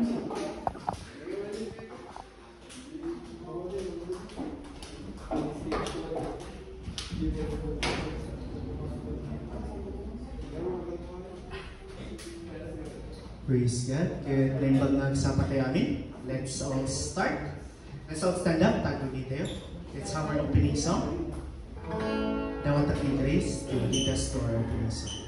Praise God. Kaya naimbag na sa patayami. Let's all start. Let's all stand up. Tago dito. Let's have our opening song. Dawat at grace to lead us to our opening song.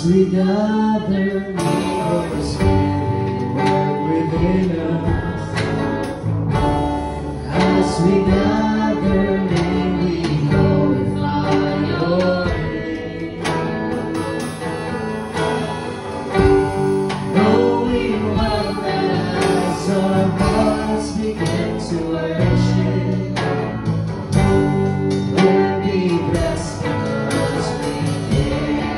We gather, may your Spirit work within us. As we gather, may we glorify your name. Knowing well that as our hearts begin to worship, we'll be blessed because we care.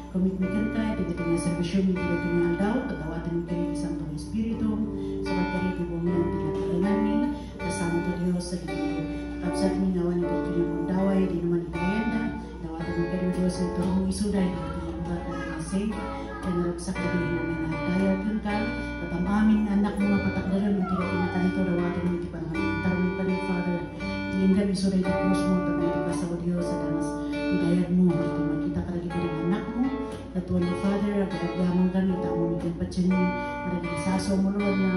Komitmen kita, servisyon ni Tiro Tinandaw, pagawatan ng kini isang tong Espiritu, sa pagkariti mo ng pinagkalangan ni, kasama to Diyos sa gito. Kapsat ni ngawan ni Tiro Tinandaway, di naman ikrayenda, dawatan ng kini Diyos sa ito mong isuday, di tinandaw ng asing, kanarap sa kabiling namin na tayo yun ka, at ang aming anak mga patakdaran ng Tiro Tinakanito, dawatan ng itipangalan, tarong pa rin, Father, tinggan isuday di Diyos mo, tapos itipa sa Diyos sa tanas, hidayat mo, ito makita ka lagi ng anak mo, at wala Father, at agyaman ka nita mo, may pagpatsin ni, maragilisaso mo Lord, na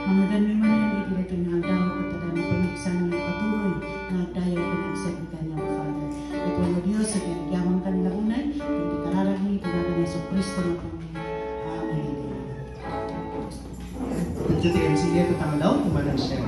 mga ganun man yan, itirat yung nagdaw, at tada ng pamiksan ng patuloy, na agdayo ka nag-set ka niya, Father. At wala Diyos, at agyaman ka nila unay, hindi kararag ni, tinaga na sa Kristo na po. Amen. Jadi MC dia tentang daun kemana siya?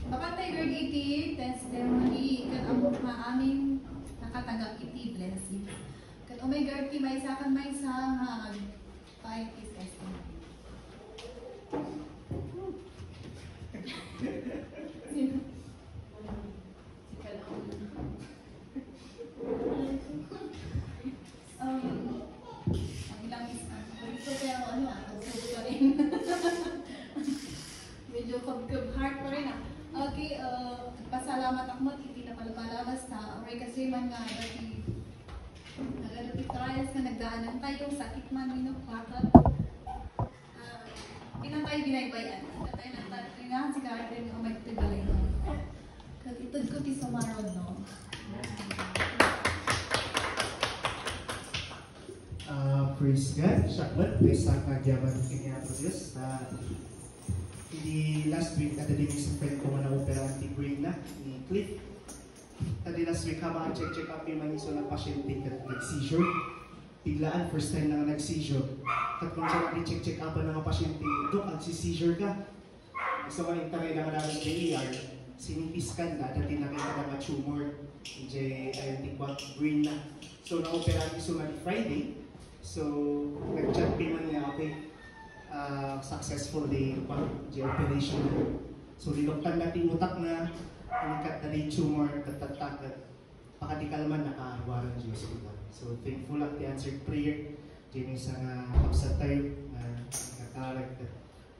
Kapatay grade 80, testimony, kat ang maaming nakatagap iti blessing. Kat umay grade may isa kan may isa nga five is testimony. Ang ilang is ito pero ano so pa rin. Medyo kub heart pa rin Okay, pasalamat ako hindi na palabas na oray kasi man nga dati nagadapi trials ka nagdaanan tayo sakit man minukwakat. Pinatay binaybayan. Pinatay na tayo nga si Garden o magtigalay mo. Kasi itod ko ti sumarod no. Praise God. Saklat, isa kagyaman kanya po Diyos. Di last week, kada din sa friend ko na opera anti-brain na, ni Cliff. Kada last week, habang check up yung mga iso na pasyente at nag-seizure. Biglaan, first time na nag-seizure. At kung siya check up ng mga pasyente, Dok, nag-seizure ka. Gusto ko yung taray lang namin JER, sinipiskan na, dati nakita na mga tumor, brain na. So, na-opera iso na Friday. So, nag-chat man niya, okay, successful the operation. So, niloktan natin utak na, nangkat na yung tumor, tatatak, at pakadikal man nakahawaran ng Diyos. So, thankful at the answered prayer. Diyan yung isang kapsat tayo, nakakarag na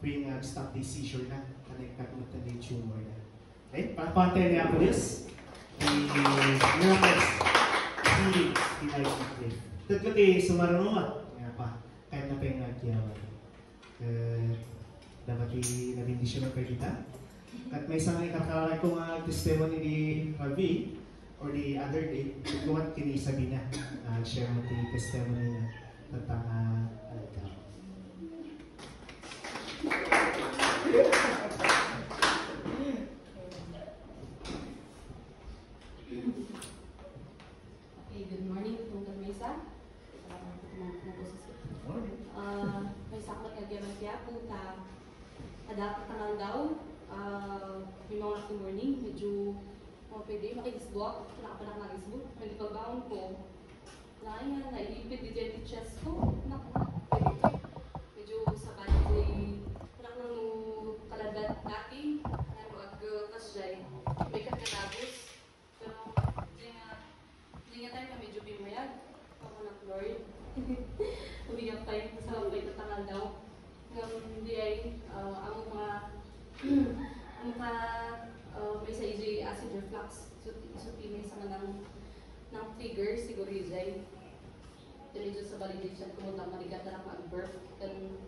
praying stop the seizure na, kanagkat mo na yung tumor na. Okay, pakapantay niya ako Diyos. Miracles, healing, delight and faith. Tagkati sumarunungan, nga pa, kahit na pa yung nagkiyawan. Dapat nabindisyon ng kita. At may isang ikakaray kong testimony ni Harvey or the other day, kumat kini sabi na, share mo yung testimony na tentang alagaw. Okay, good morning, Tunggal Mesa. May sakot nga gaman kaya punta dapat tanang daw yung mga good morning medyo pwede makikisbok nakapanak na kisbok may pagbaon ko nga nailipid di dyan di chest ko medyo sa kanil panak nang kaladat dati kasjay may kakanabos pero hindi nga tayo medyo bimayag ako ng Lord umiyak tayo sa may tatangal daw. Hindi ay ang mga may sa EJ acid reflux. So may sa ng trigger siguro EJ. Medyo sa validation ko muna manigat na mag-birth. Then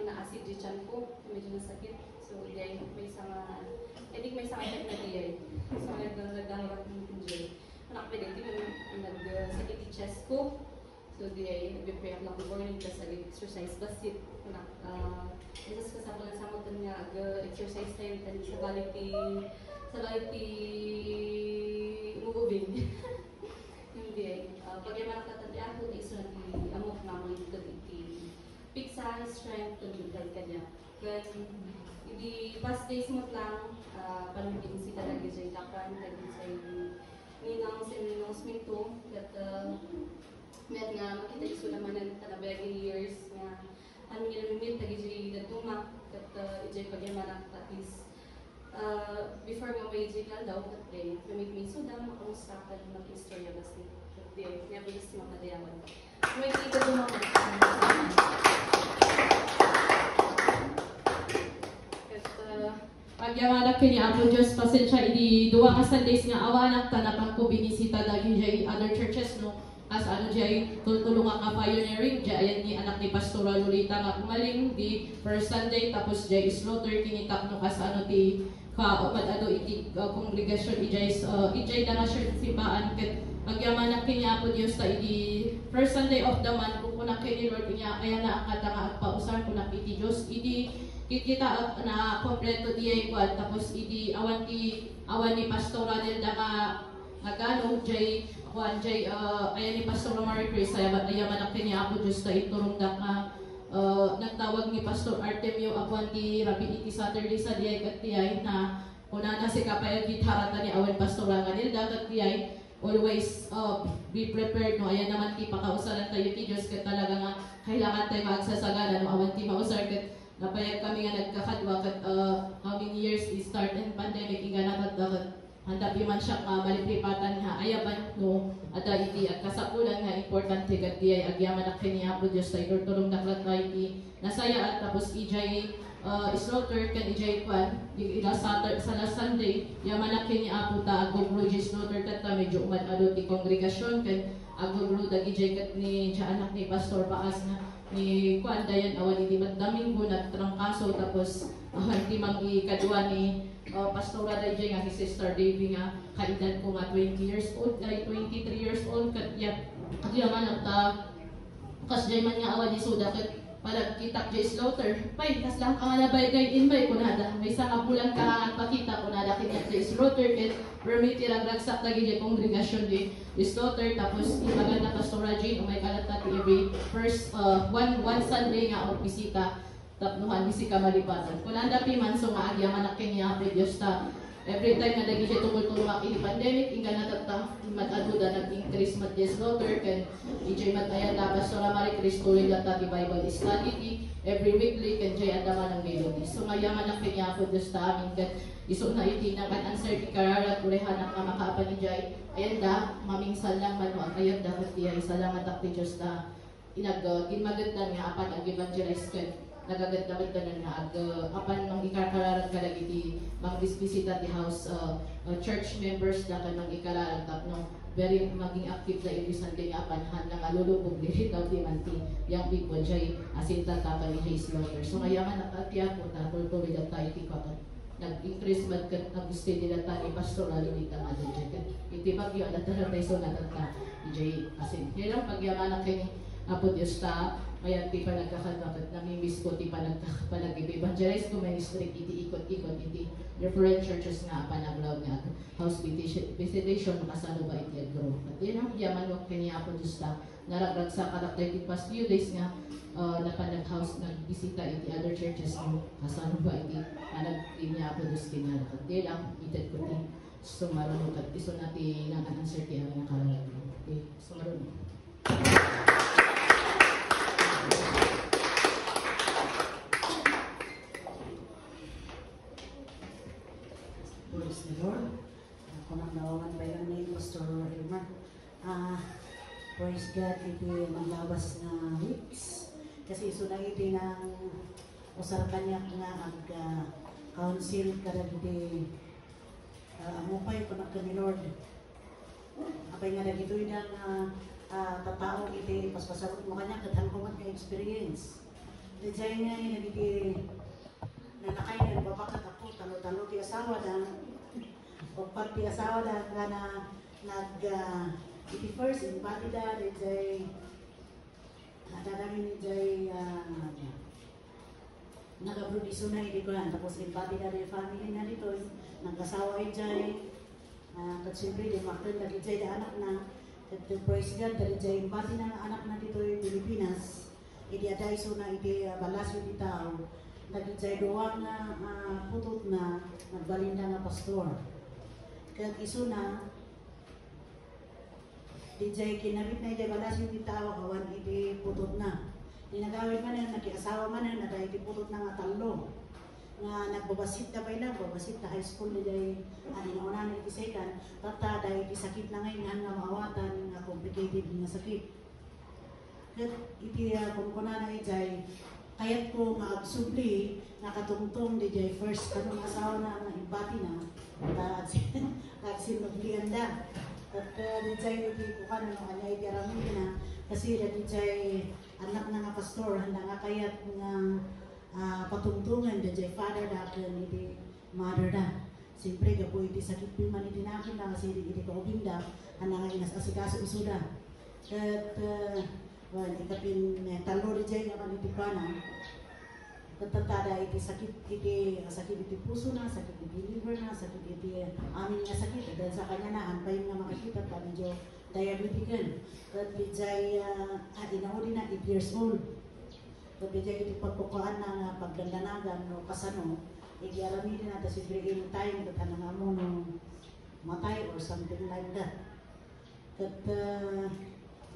na acid dyan ko. Medyo nasakit. So EJ may sa I think may sa effect na EJ. So nagdahirap ng EJ. Anak pwede hindi nagsakit yung chest ko. So di nagbe-pray ako ng morning kasi exercise basit na Jesus kasama lang sa mo nga exercise time tani sa baliti moving hindi pag yung mga tatandaan ko iso na amok na mo ito iti pizza strength to build kanya but hindi past days mo lang panugin si talaga dyan kapan tagin sa ninang sinunong sminto that met nga makita da iso naman ang tanabaging years nga kami nilamimin tagi nagtuma at ijay pagyamanak at least before nga may ijay ka daw at day gamit may suda makamusta ka mag-istorya basta at day never just makadayawan may kita dumaman Pagyawanak kini Apo Diyos pasensya idi duwa ka Sundays nga awanak ta napang ko binisita dagi jay other churches no as ano jay tulong ka pioneering jay ayan ni anak ni Pastora Lolita nga umaling di first Sunday tapos jay slaughter kinitak no kas ano ti ka ado iti kongregasyon ijay na sure simbaan ket pagyamanak kini Apo Diyos ta idi first Sunday of the month kung kunak kini Lord niya ayan na ang katanga at pausar kunak iti Diyos idi kita na kompleto diay kwad tapos idi awan ni Pastora Nelda ka nagano jay ayan ni Pastora Marie Chris ayaman niya ako Diyos ta iturong da ka nagtawag ni Pastor Artemio awan ti Rabi iti Saturday sa diay kat tiyay na una na si kapayag gitarata ni awan Pastora Nelda kat tiyay always be prepared no ayan naman ti pakausalan tayo ti Diyos kat talaga nga kailangan tayo magsasagana no awan ti mausar kat napayag kami nga nagkakadwa kat how many years we start in pandemic inganakat handa di man siya malipripatan nga ayaban no at iti at kasapulan nga importante kat di ay agyaman na kaniya po Diyos tayo turtulong naklat tayo iti nasaya at tapos ijay slaughter kan ijay kwan ila sa last Sunday yaman na kaniya po ta agogro ijay slaughter kat ta medyo umadalo ti kongregasyon kan agogro dag ijay kat ni anak ni Pastor Paas nga ni kuan dayan awan iti Domingo nagtrangkaso tapos hindi mangi kadwa ni Pastora Dayjay nga si Sister Davy nga kaedad ko nga 20 years old ay 23 years old kat yaman at kas jay man nga awan ni Suda kat palag kitak jay slaughter pay kas lang ang alabay kay inbay kunada may sanga bulan ka ang pakita kunada kanya jay slaughter ket permit irang ragsak lagi jay kongregasyon di slaughter tapos ibagan na Pastora Jane umay kalatati every first one Sunday nga og bisita tapnuhan bisika malipatan kunada pi manso nga agyaman na kanya pe Dios ta every time nga dagi jay tumultulong ang pandemic inga natata mataduda nag-increase mat jay slaughter ken ijay matayan na Pastora Marie Cristo rin data di Bible study every weekly ken jay andaman ang melody so ngayaman na kanya po Dios ta amin ket iso na iti na kan answer ti kararat urehan ang makaapan ni jay ayan da mamingsan lang man ang ayan da ket diay salamat ak ti Dios ta ginmagandan nga apan ang evangelize ken nagagaddagan na apan nang ikakararat ka lagi ti magbisbisita ti house church members da kan nang ikararat no very maging active na every Sunday nga apan han nang alulubog diri daw di man ti young people jay asinta ta ni Jay Slaughter so ngayaman nakatiya ko ta tuloy da tayo ti kapan nag-increase man kat nag-stay nila ta ni Pastora Lolita nga dyan iti bagyo na tayo so natata jay asin hirang pagyaman kay Apo Diyos ta kaya ti pa nagkakadwakat namimiss ko ti pa nag-evangelize ko ministry iti ikot-ikot iti different churches nga panaglaw nga house visitation makasano ba iti agro at yun ang yaman mo kanya Apo Diyos ta naragrag sa karakter ti past few days nga napanag-house nagbisita iti other churches nga kasano ba iti niya Apo Diyos kanya at yun ang ited ko ti sumarunod at iso na ti nang-answer ti ang nakarag okay sumarunod Praise the Lord. Ako nang nawawan pa yung name, Pastor Elmer. Praise God, iti manglabas na weeks. Kasi iso na iti ng usar kanya nga council karag iti amupay ko na kami Lord. Apay nga nagitoy na tatao iti paspasarot mo kanya kathan ko man ka-experience. Diyan nga nagiti nanakay na babakat ako, talo-talo ti asawa na o pag ti asawa na iti first in Batida, jay nadadami ni jay nagaproduce na hindi ko yan, tapos in Batida na family na dito, nag-asawa ay jay at siyempre di makron lagi jay na anak na praise God, dali jay Batida na anak na dito yung Pilipinas iti aday so na iti balasyo di tao lagi jay doang na putot na nagbalinda nga pastor kaya iso na di jay kinabit na iti balasyo di tao kawan iti putot na. Dinagawin man na, nakiasawa man na dahil putot na nga talo. Nga nagbabasit na ba ilang, babasit na high school na dahil nauna na itisekan, tata dahil sakit na ngayon nga maawatan, nga complicated nga sakit. At iti kung kuna na ijay, kayat ko nga absubli, nakatungtong di jay first kanong asawa na nga ibati na, at sinublihan na. At di jay iti ko ka na no kanya iti aramin na, kasi di jay anak na nga pastor, handa nga kayat nga patungtungan da jay father da kan iti mother da. Siyempre ka po iti sakit piman iti nakin na kasi iti kaubing da handa nga inas asikaso isuda. At ikapin talo ri jay nga kan iti pana. Tatada iti sakit iti puso na, sakit iti liver na, sakit iti amin nga sakit. Dahil sa kanya na anpay nga makakita pa medyo diabetican. At di jay inauli na 8 years old. Sabi dyan iti pagkukuhaan na pagdandanagan no kasano, igiarami din natin si Brigade time at anang amo no matay or something like that. At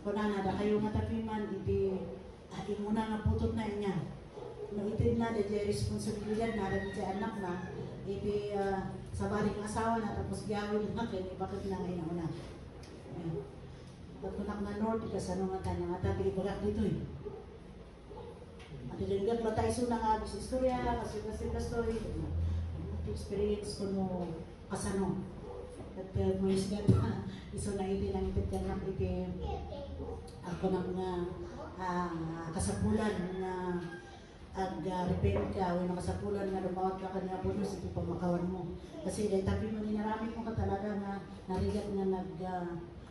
kuna na da kayo matapiman, iti muna nga putot na inya. No itid na da dyan responsibilidad na da dyan anak na, iti sa baling asawa na tapos gawin na kayo, bakit na ngayon una. Pagkunak na North, kasano nga tayo nga tabi ibagak dito eh. At ilinggat ba tayo so nangagis istorya, kasi story, experience ko no kasano. At mo isgat na, iso na iti lang iti ka iti ako nang kasapulan na ag-repent ka, o kasapulan na lumawag ka kanina po doon, iti pamakawan mo. Kasi dahil tapi mo ninarami mo ka talaga na narigat na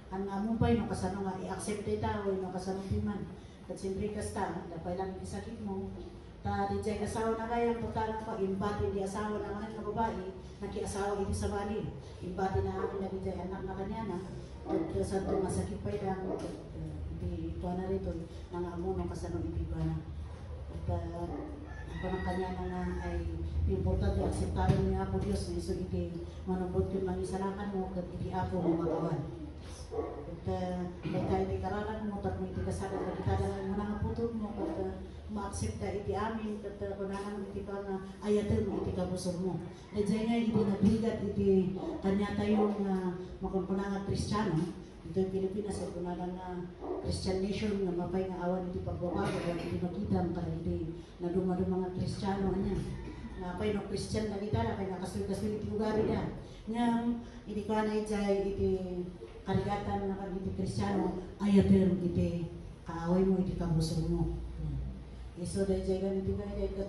ang amumpay no kasano nga i-accept ita, o no kasano piman. At siyempre kasta, dapay lang sakit mo. Ta di jay asawa na kaya pagkalang pa, imbati di asawa na mga babae, nakiasawa iti sa bali. Imbati na amin na di jay anak na kanya na, at sa ito masakit pa ilang, iti ito na rito, nang amo ng kasanong iti ba na. At ako ng kanya na nga ay importante akseptarin niya po Diyos na iso iti manubot yung mga isalakan mo, at iti ako mo makawan. At kahit iti karalan mo, at may iti kasalan, at itadalan mo na nga putod mo, at ma-accept ka iti amin, at kunanan iti ka nga ayatin mo iti kabusor mo. At dyan nga, iti nabigat iti kanya tayong makumpunang nga Kristiyano, ito yung Pilipinas, at kunanan nga Christian nation, nga mapay nga awan iti pagbabago, at iti makita ka iti na dumadumang nga Kristiyano, anya. Napay no Christian na kita, napay nakasulit-kasulit iti lugar niya. Nga, iti ka na iti karigatan na iti Kristiyano, ayatin iti kaaway mo, iti kabusor mo. Iso dahil dyan ganito ganito,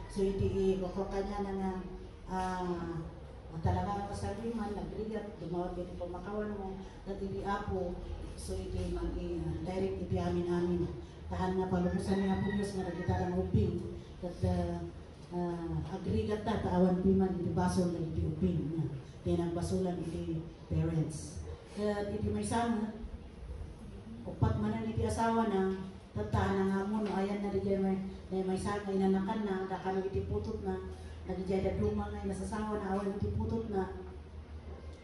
so iti kanya na nga, talaga ang kasaliman, nagrigat, dumawag iti pamakawan mo, at iti apo, so iti direct iti amin-amin. Tahan nga palumusan niya po Diyos nga nagkita ng uping, at agrigat na, taawan piman, iti basol na iti uping, tinangbasulan iti parents. At iti may sama, upat manan iti asawa na, tatahan nga mo, no, ayan na rin may sama, inanakan na, dakano iti putot na, nagijay da dumang na nasasawa na awan iti putot na,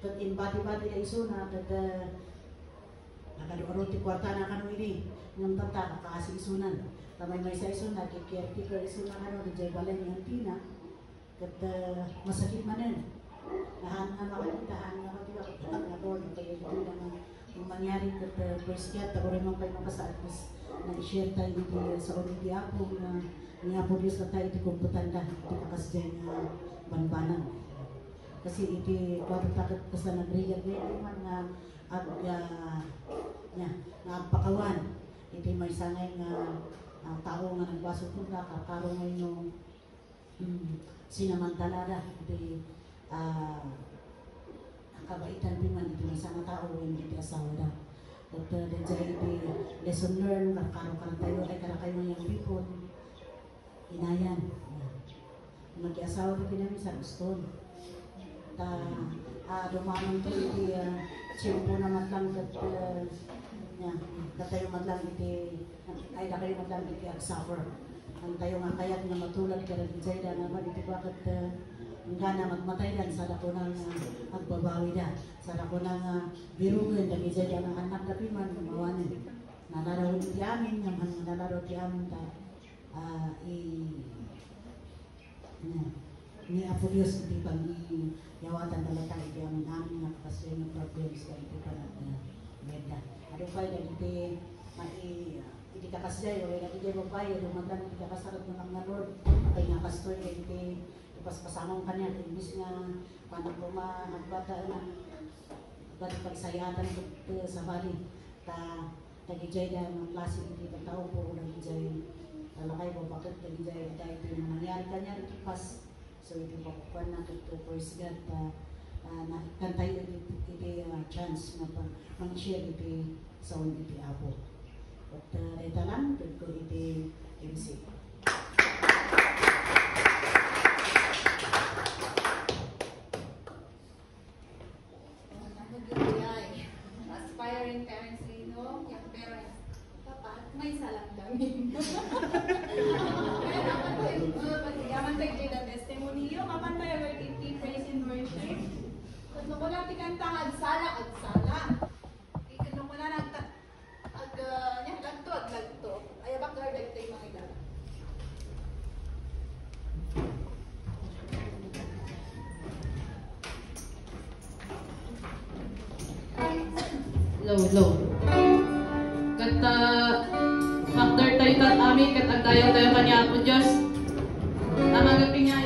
at inbati-bati na iso na, at nakaduaro ti kwarta na kano ini, ng tata, nakakasi isunan. Tamay may sa iso na, kikirtikar iso na kano, nagijay balay ng tina, at masakit manan. Nahan nga makakita nga doon, kaya ito lang ang mangyari at first kat, ako rin mong kayo makasaakis na i-share tayo dito sa uniti apo na niya po Diyos na tayo iti kumputan ka, iti kakasdyan na banbanan. Kasi iti kwato takot ka sa nagrigat-rigat man nga agpakawan. Iti may sangay nga tao nga nagbasok kung kakaro ngayon sinamantalada. Iti kabaitan din man ito may isang tao o hindi asawa na. At then dyan iti lesson learn, karakaro tayo, ay karakayo yung people, inayan. Mag-asawa rin namin sa gusto. Dumaman to iti chimpo na matlang tayo matlang iti, ay na kayo matlang iti ag-suffer. Ang tayo nga kayat nga matulad ka rin dyan naman iti bakit nga na magmatay lang sa dako ng agbabawi na. Sa dako ng birugan, dami dyan ang anak na piman, gumawanin. nalalaro di amin, yung nalalaro di amin ta ni Apo Diyos di bang yawatan dalatang iti amin nga kapasya ng problems ka iti pa na beda. Adong pa yung iti kakasya yung iti jay babae lumagan iti kakasarap ng mga Lord ay nga kastoy iti ipaspasamang kanya imbis nga paano po magbata ng pagsayatan ko sa bali tagijay na ng klase iti tao po nagijay talakay po bakit tagijay dahil ito yung nangyari kanya iti pas so ito po kukuha na ito praise God na kantay iti chance na mang-share iti sound iti Apo at ito lang ko iti MC. Aspiring parents, young parents, Papa, may salang kami. Pagyaman tayo na testimony yun, mapantay ang worthy praise and worship. Kung mo lang tikantang agsala. Kung mo lang aglanto. Ay, bakar dagto yung mga ilan. Low. Kata factor tayo tat amin kat tayo kanya po Diyos. Namagapin niya.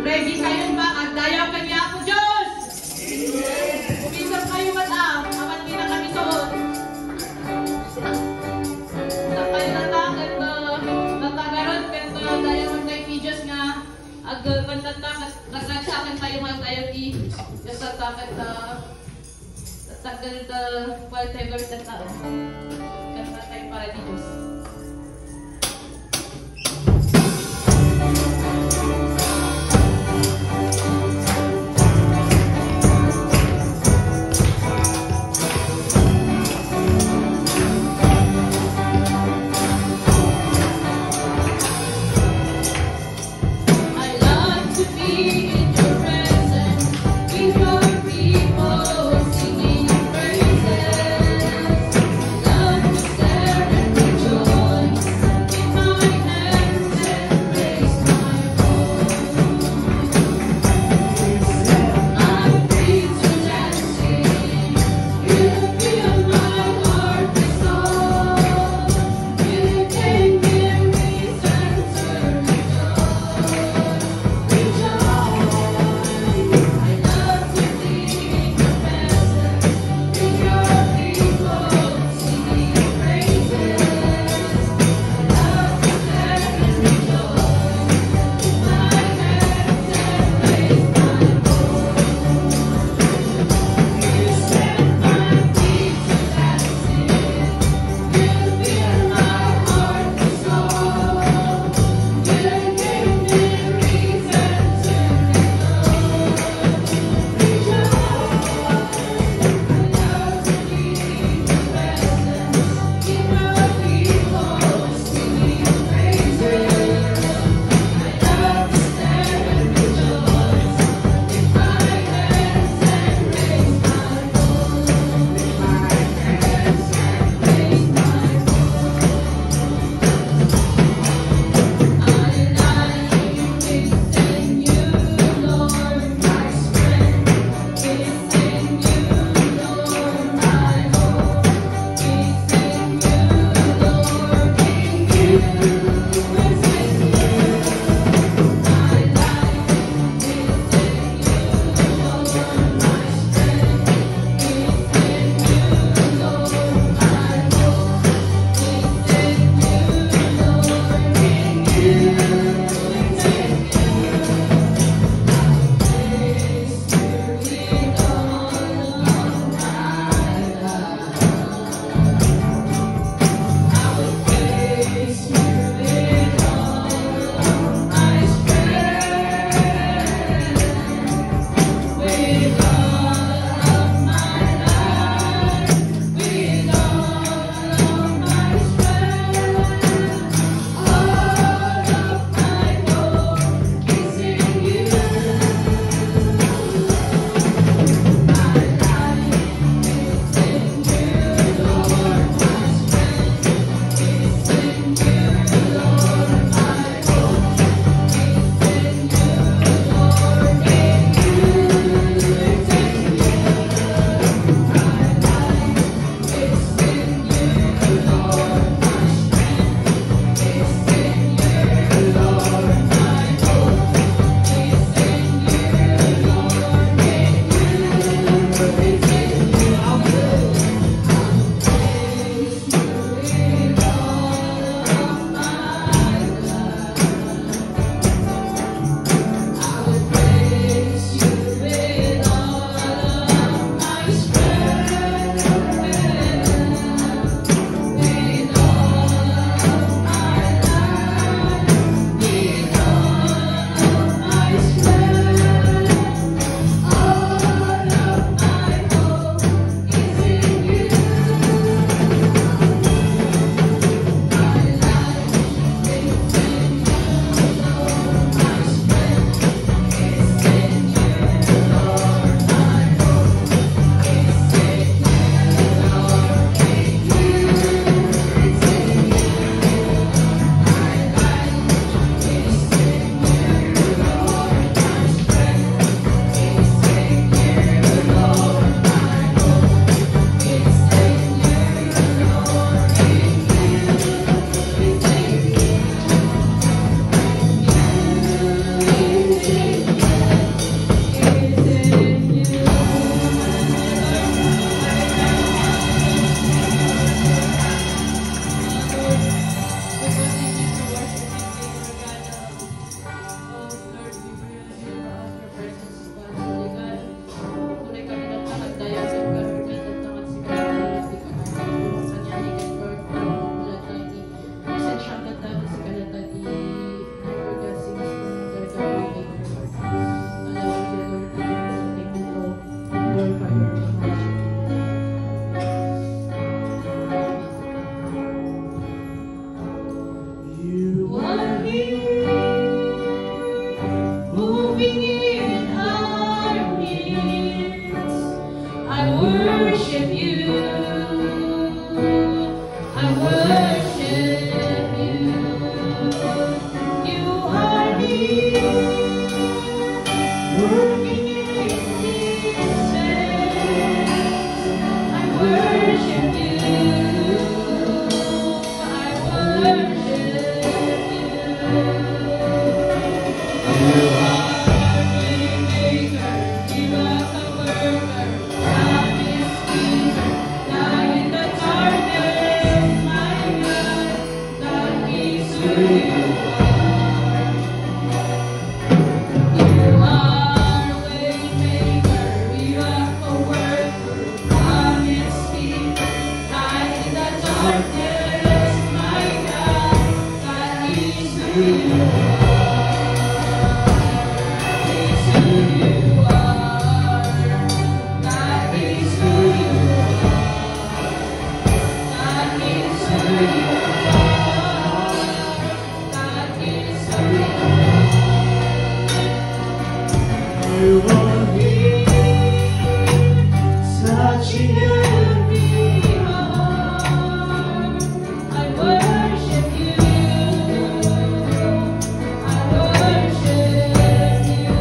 Ready kayo ba? Agdayaw kanya po Diyos. Umisap kayo mata. Aman din na kami soon. Tapay natakat natagaron kat dayaw ang tayo ni Diyos nga agpantatakat nagsasakan tayo mga tayo ni kasatakat tagal whatever na tao. Kanta tayo para di Diyos. I love to be in your presence, with your people singing praises. Love to You are here, touching every heart. I worship you. I worship you.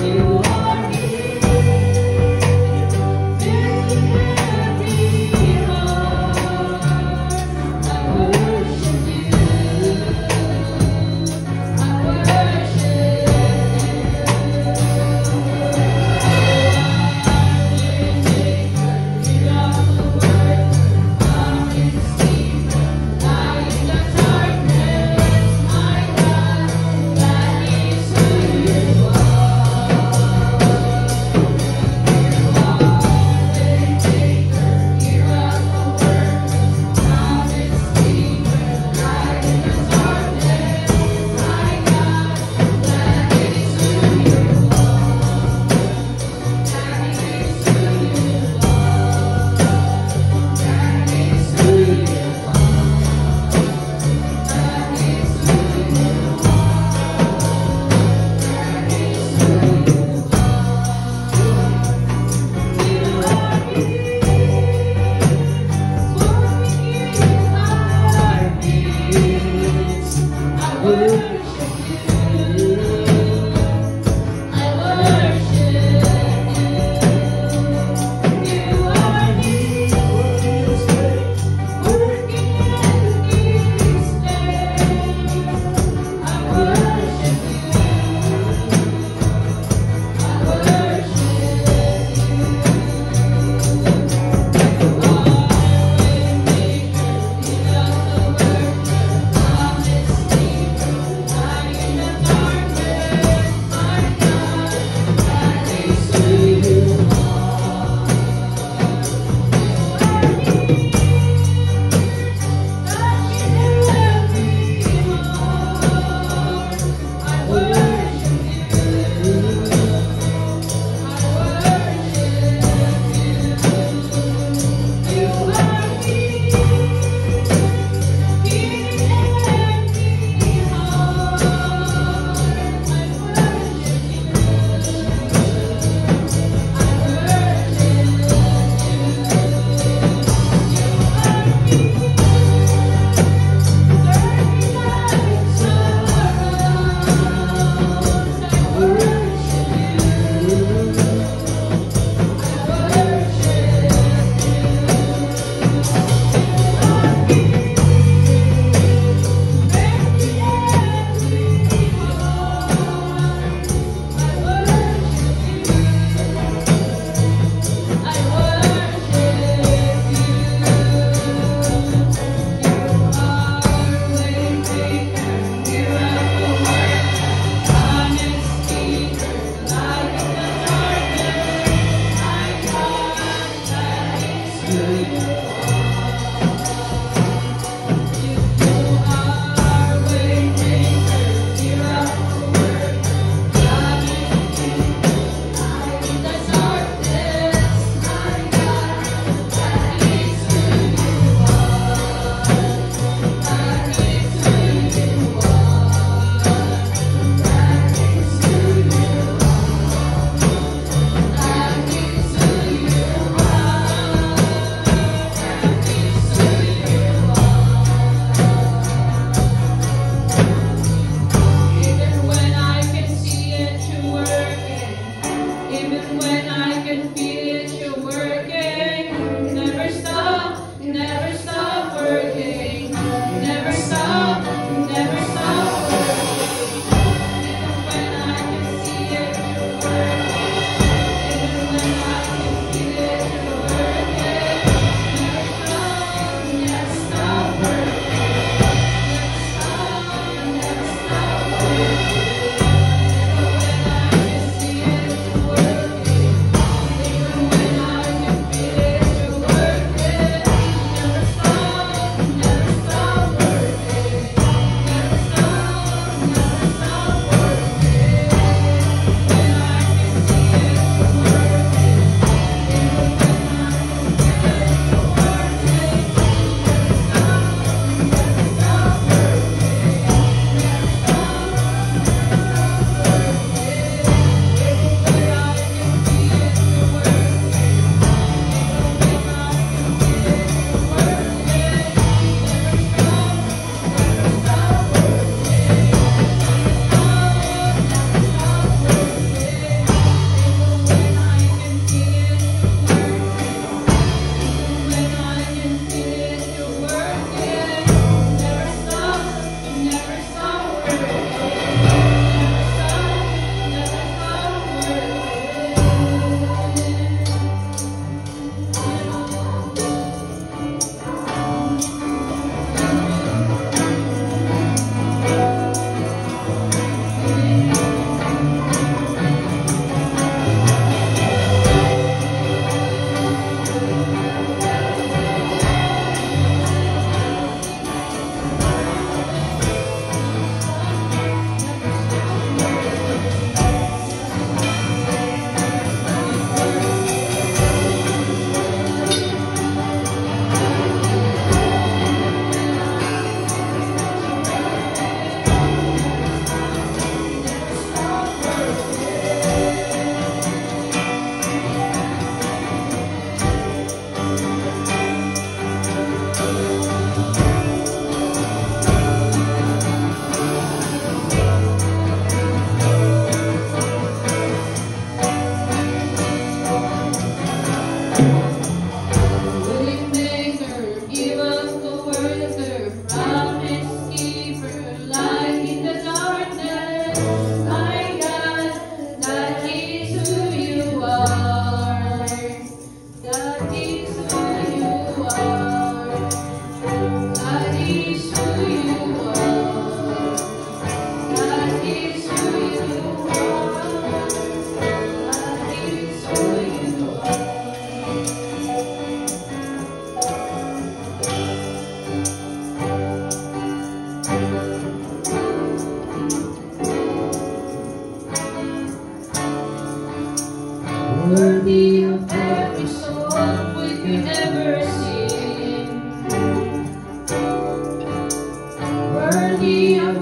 You are here, filling every heart.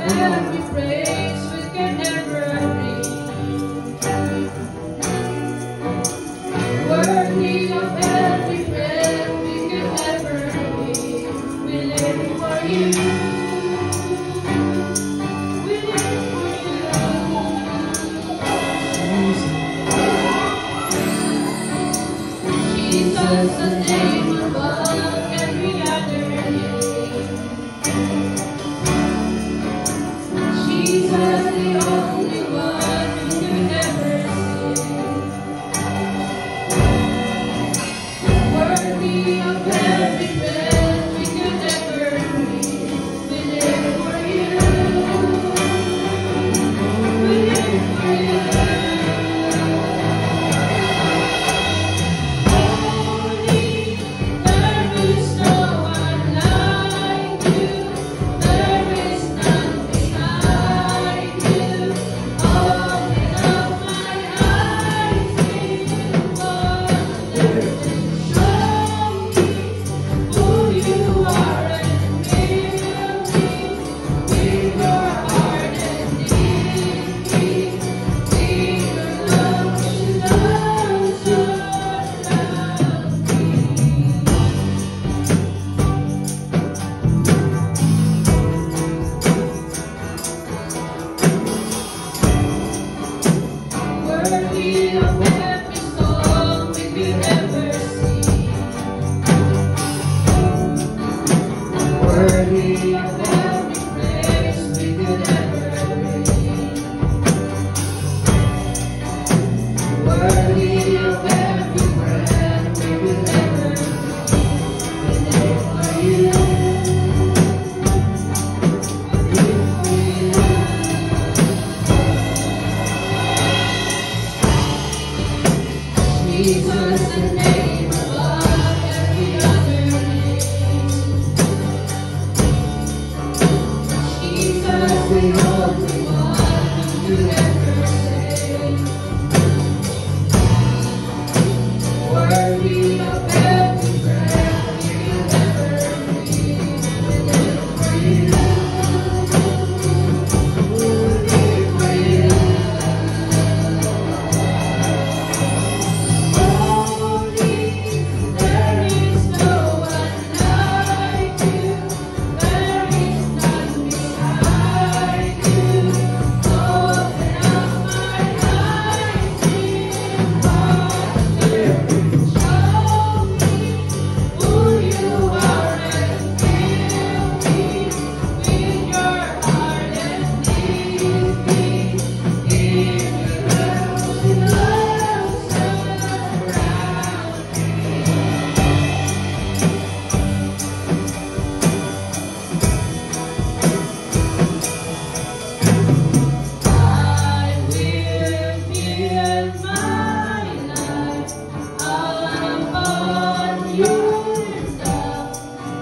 every praise we can ever bring. Worthy of every breath we can ever breathe. We live for you. We live for you. Jesus, the name above every other name. Jesus, the only one who could ever sing. Worthy of every breath we could ever breathe. We live for you. We live for you. Holy, there is no one like you. There is none beside you. Open up my eyes in wonder and show me who you are and fill me with your heart and lead me in your love to those around me. Worthy of every song we could ever sing. Worthy of every praise we could ever bring. Worthy of every breath we could ever breathe. We live for you. We live for you. Jesus, the name above every other name. Jesus, the only one who could ever save. Worthy of every breath we could ever breathe. We live for you. We live for you. Holy, there is no one like you. There is none beside you. Open up my eyes in wonder and show me who you are and fill me with your heart and lead me in your love to those around me. I will give my life all upon your love.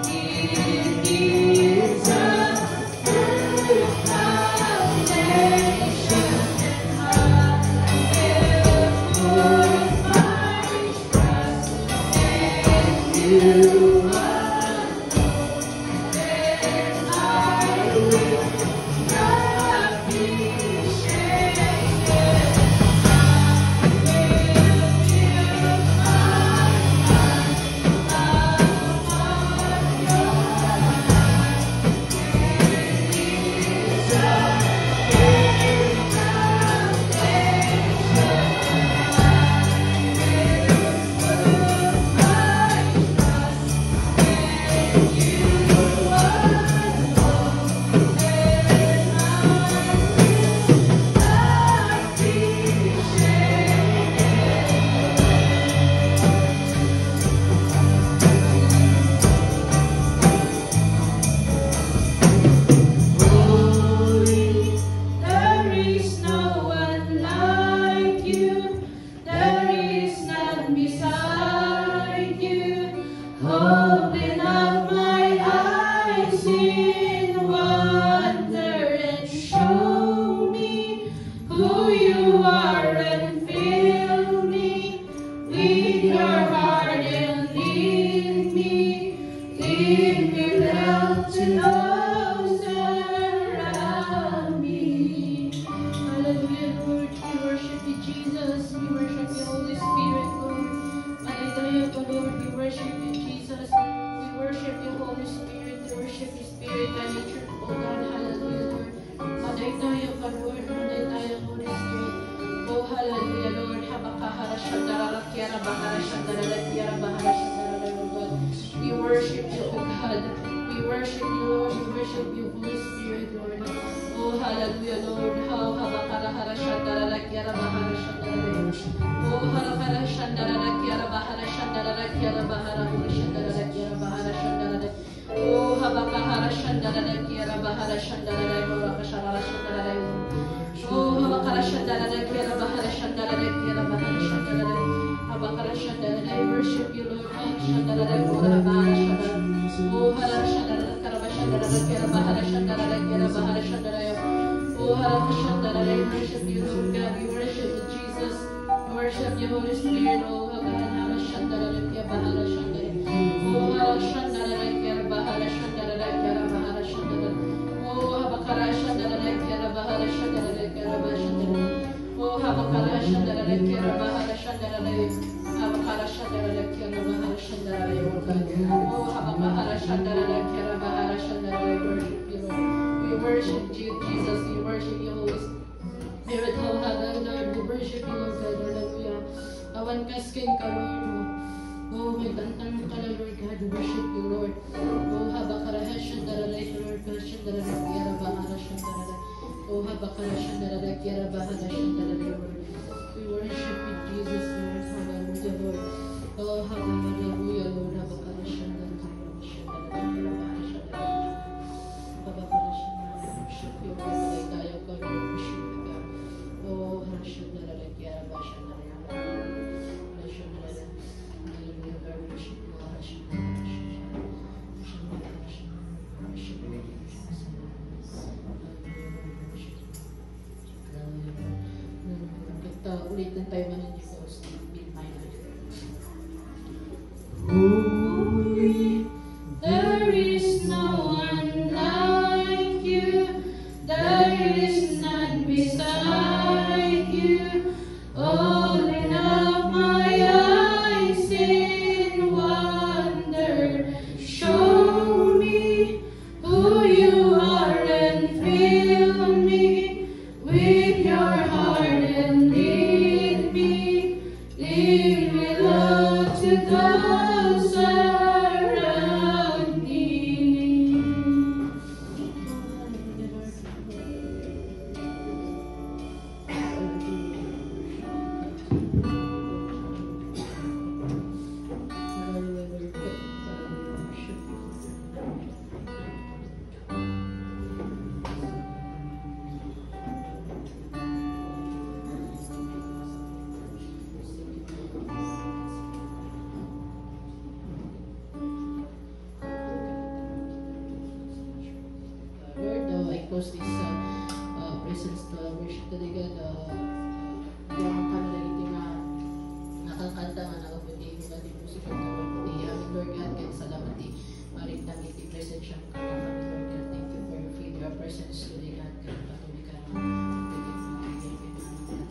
It is a good foundation, and I will put my trust in you alone. Then I will not be shaken. I will give my life upon your life. It is a good to those around worship you, Spirit and in truth, O God. Hallelujah, Lord. Maday tayo ka, Lord. Maday tayo, Holy Spirit. Oh, hallelujah, Lord. Habakahara Shandara, Kiara Bahara Shandara, Kiara Bahara Shandara, Lord God. We worship you, O God. We worship you, Lord. We worship you, Holy Spirit, Lord. Oh, hallelujah, Lord. How Habakahara Shandara, Kiara Bahara Shandara. Oh, Harakara Shandara, Kiara Bahara Shandara, Kiara Bahara Shandara, Kiara Bahara Shandara. Oh, Habakahara Shandara, Kiara Bahara Shandara, Horakashara Shandara. Oh, Habakara Shandara, Kiara Bahara Shandara, Kiara Bahara Shandara. Habakara Shandara, I worship you, Lord. Shandara, Kiara Bahara Shandara. Oh, Hara Shandara, Karaba Shandara, Kiara Bahara Shandara, Kiara Bahara Shandara. Oh, Hara Shandara, I worship you, Lord God. We worship you, Jesus. We worship you, Holy Spirit. Oh, Hara Shandara, Kiara Bahara Shandara. Oh, Hara Shandara, Kiara Bahara Shandara, Kiara Bahara Shandara. Oh, Habakara Shandara, Kiara Bahara Shandara, Kiara Bahara Shandara. Oh, Habakara Shandara, Kiara Bahara Shandara, Habakara Shandara, Kiara Bahara Shandara, oh, Habakara Shandara, Kiara Bahara Shandara. I worship you, Lord. We worship you, Jesus. We worship you, Holy Spirit. Oh, hallelujah, Lord. We worship you, Lord God. Hallelujah. Awan kaskin ka, Lord. Oh, may tantan ka, Lord God. We worship you, Lord. Oh, Habakara Shandara, Lord God. Shandara, Kiara Bahara Shandara. Oh, Habakara Shandara, Kiara Bahara Shandara, Lord. We worship you, Jesus, Lord. Hallelujah, Lord. Oh, hallelujah, Lord. Habakara Shandara, Kiara Bahara Shandara. Habakara Shandara, worship you, Lord. Malay tayo ka, Lord. Worship you, God. Oh, Hara Shandara, Kiara Bahara Shandara. Hara Shandara. Hallelujah, Lord. Worship you, Hara Shandara. Worship you, Jesus. Ulitin tayo man yung post in my life. Holy, there is no one like you. There is none beside you. Open up my eyes in wonder. Show me who you are and fill me with your heart and lead me with love to those around me. Close this presence to worship today, God. Yung kami na ito nga nakakanta nga nakaputi yung ating musik ng kapaputi. Lord God, kaya salamat maring damit yung presence siyang kakakami, Lord God. Thank you for your faith, your presence today, God. Kaya patuloy ka naman.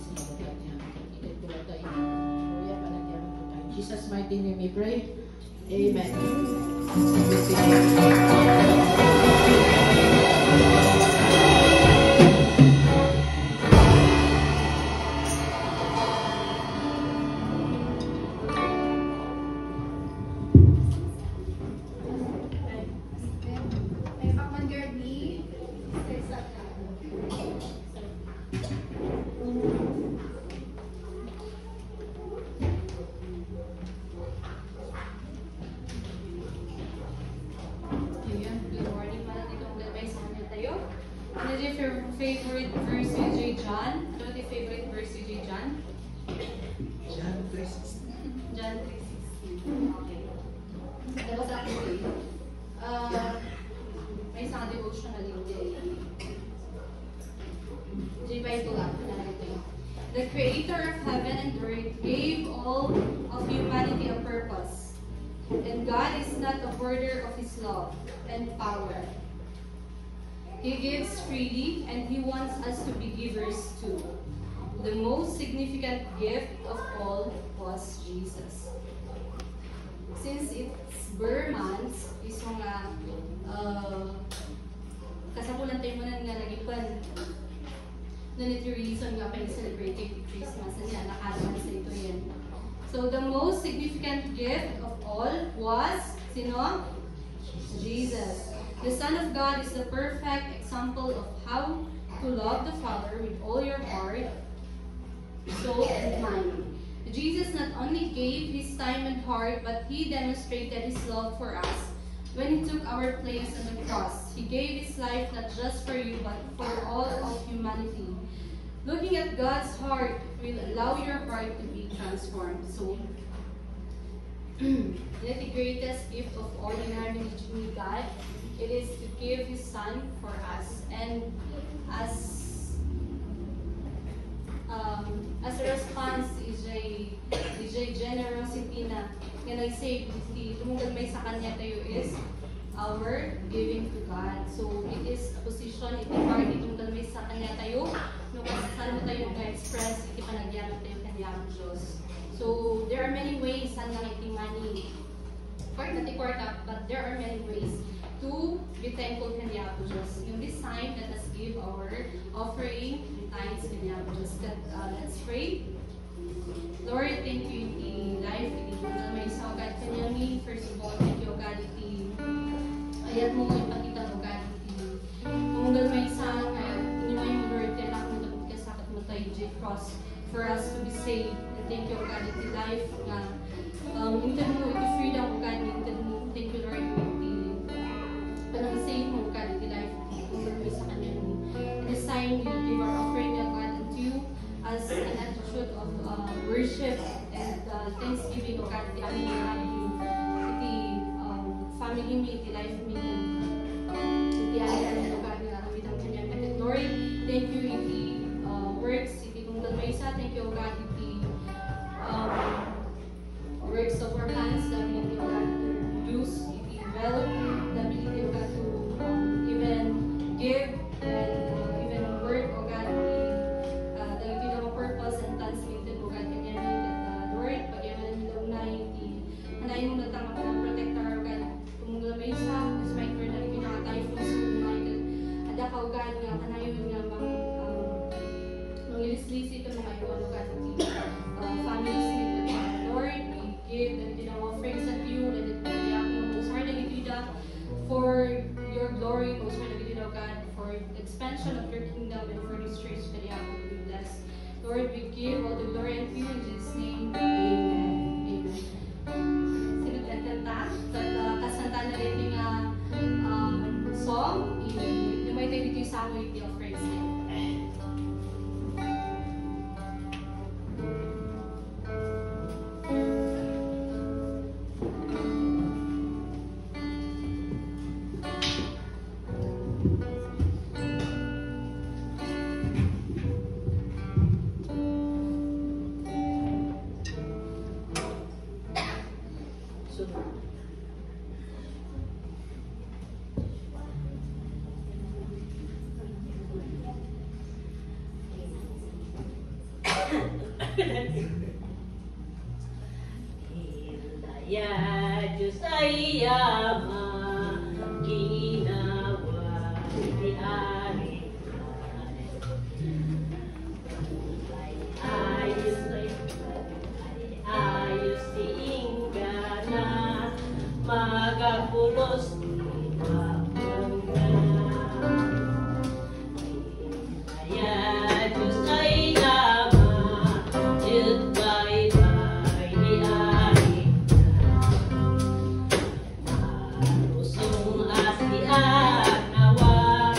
Salamat God niya. Ikit ko lang tayo. Hallelujah, panagyaman po tayo. Jesus' mighty name we pray. Amen. Favorite verse CJ John? Ano yung favorite verse CJ John? John 3:16. John 3:16. Okay. Tapos ako may isang devotional yung Bible lang. The Creator of heaven and earth gave all of humanity a purpose. And God is not a hoarder of His love and power. He gives freely, and He wants us to be givers too. The most significant gift of all was Jesus. Since it's Burr months, is mga na tayo mo na nga nagipan na ito reason nga pa celebrating Christmas and yan, nakalaman sa ito yan. So the most significant gift of all was, sino? Jesus. The Son of God is the perfect example of how to love the Father with all your heart, soul, and mind. Jesus not only gave his time and heart, but he demonstrated his love for us when he took our place on the cross. He gave his life not just for you, but for all of humanity. Looking at God's heart will allow your heart to be transformed. So, the greatest gift of ordinary God, it is to give his Son for us. And as a response, is a generosity na nag-save, lumugad may sa kanya tayo is our giving to God. So, it is a position, iti part, lumugad may sa kanya tayo, no kasasal mo tayo ka-express, iti panagyaman tayo kanyang Diyos. So, there are many ways hanggang iti money, part na ti-quarta, but there are many ways to be thankful kanya po Diyos. Yung this time, let us give our offering and tithes kanya po Diyos. Let's pray. Lord, thank you iti life, iti na may isa God kanya mi. First of all, thank you God iti ayat mo ipakita mo God iti munggal may isa kaya inuway mo Lord kaya lang mo tapos kasakat mo tayo J cross for us to be saved. And thank you God iti life nga intan mo iti freedom God intan mo. Thank you Lord iti panang-save mo God iti life munggal may isa kanya mi. And this time we give our offering God unto you as an attitude of worship and thanksgiving o God iti aming iti family mi, iti life mi, iti aming o God nga kami ng kanyang category. Thank you iti works, iti tunggal may isa. Thank you o God iti works of our hands, dami iti o God to use, iti well, dami iti o God to even give and even work o God mo natang ako protector God tumunggal may isa despite for na pinakatayo from school United ada ka God nga kanayon nga mangilis-lisi ito mga iwan God families need Lord we give and offerings unto you let it be most hard and for your glory most hard and God for the expansion of your kingdom and for this church kaya we bless Lord we give all the glory unto you in Jesus name amen. Kasanta na rin yung song, yung may tayo dito yung song with the offerings name. Ya Diyos ay yaman, ginawa ni Ari. Ayos ni Inga na magapulos ni Mapangga. Ya Diyos ay yaman, Diyos bye-bye ni Ari. Usong asian nawa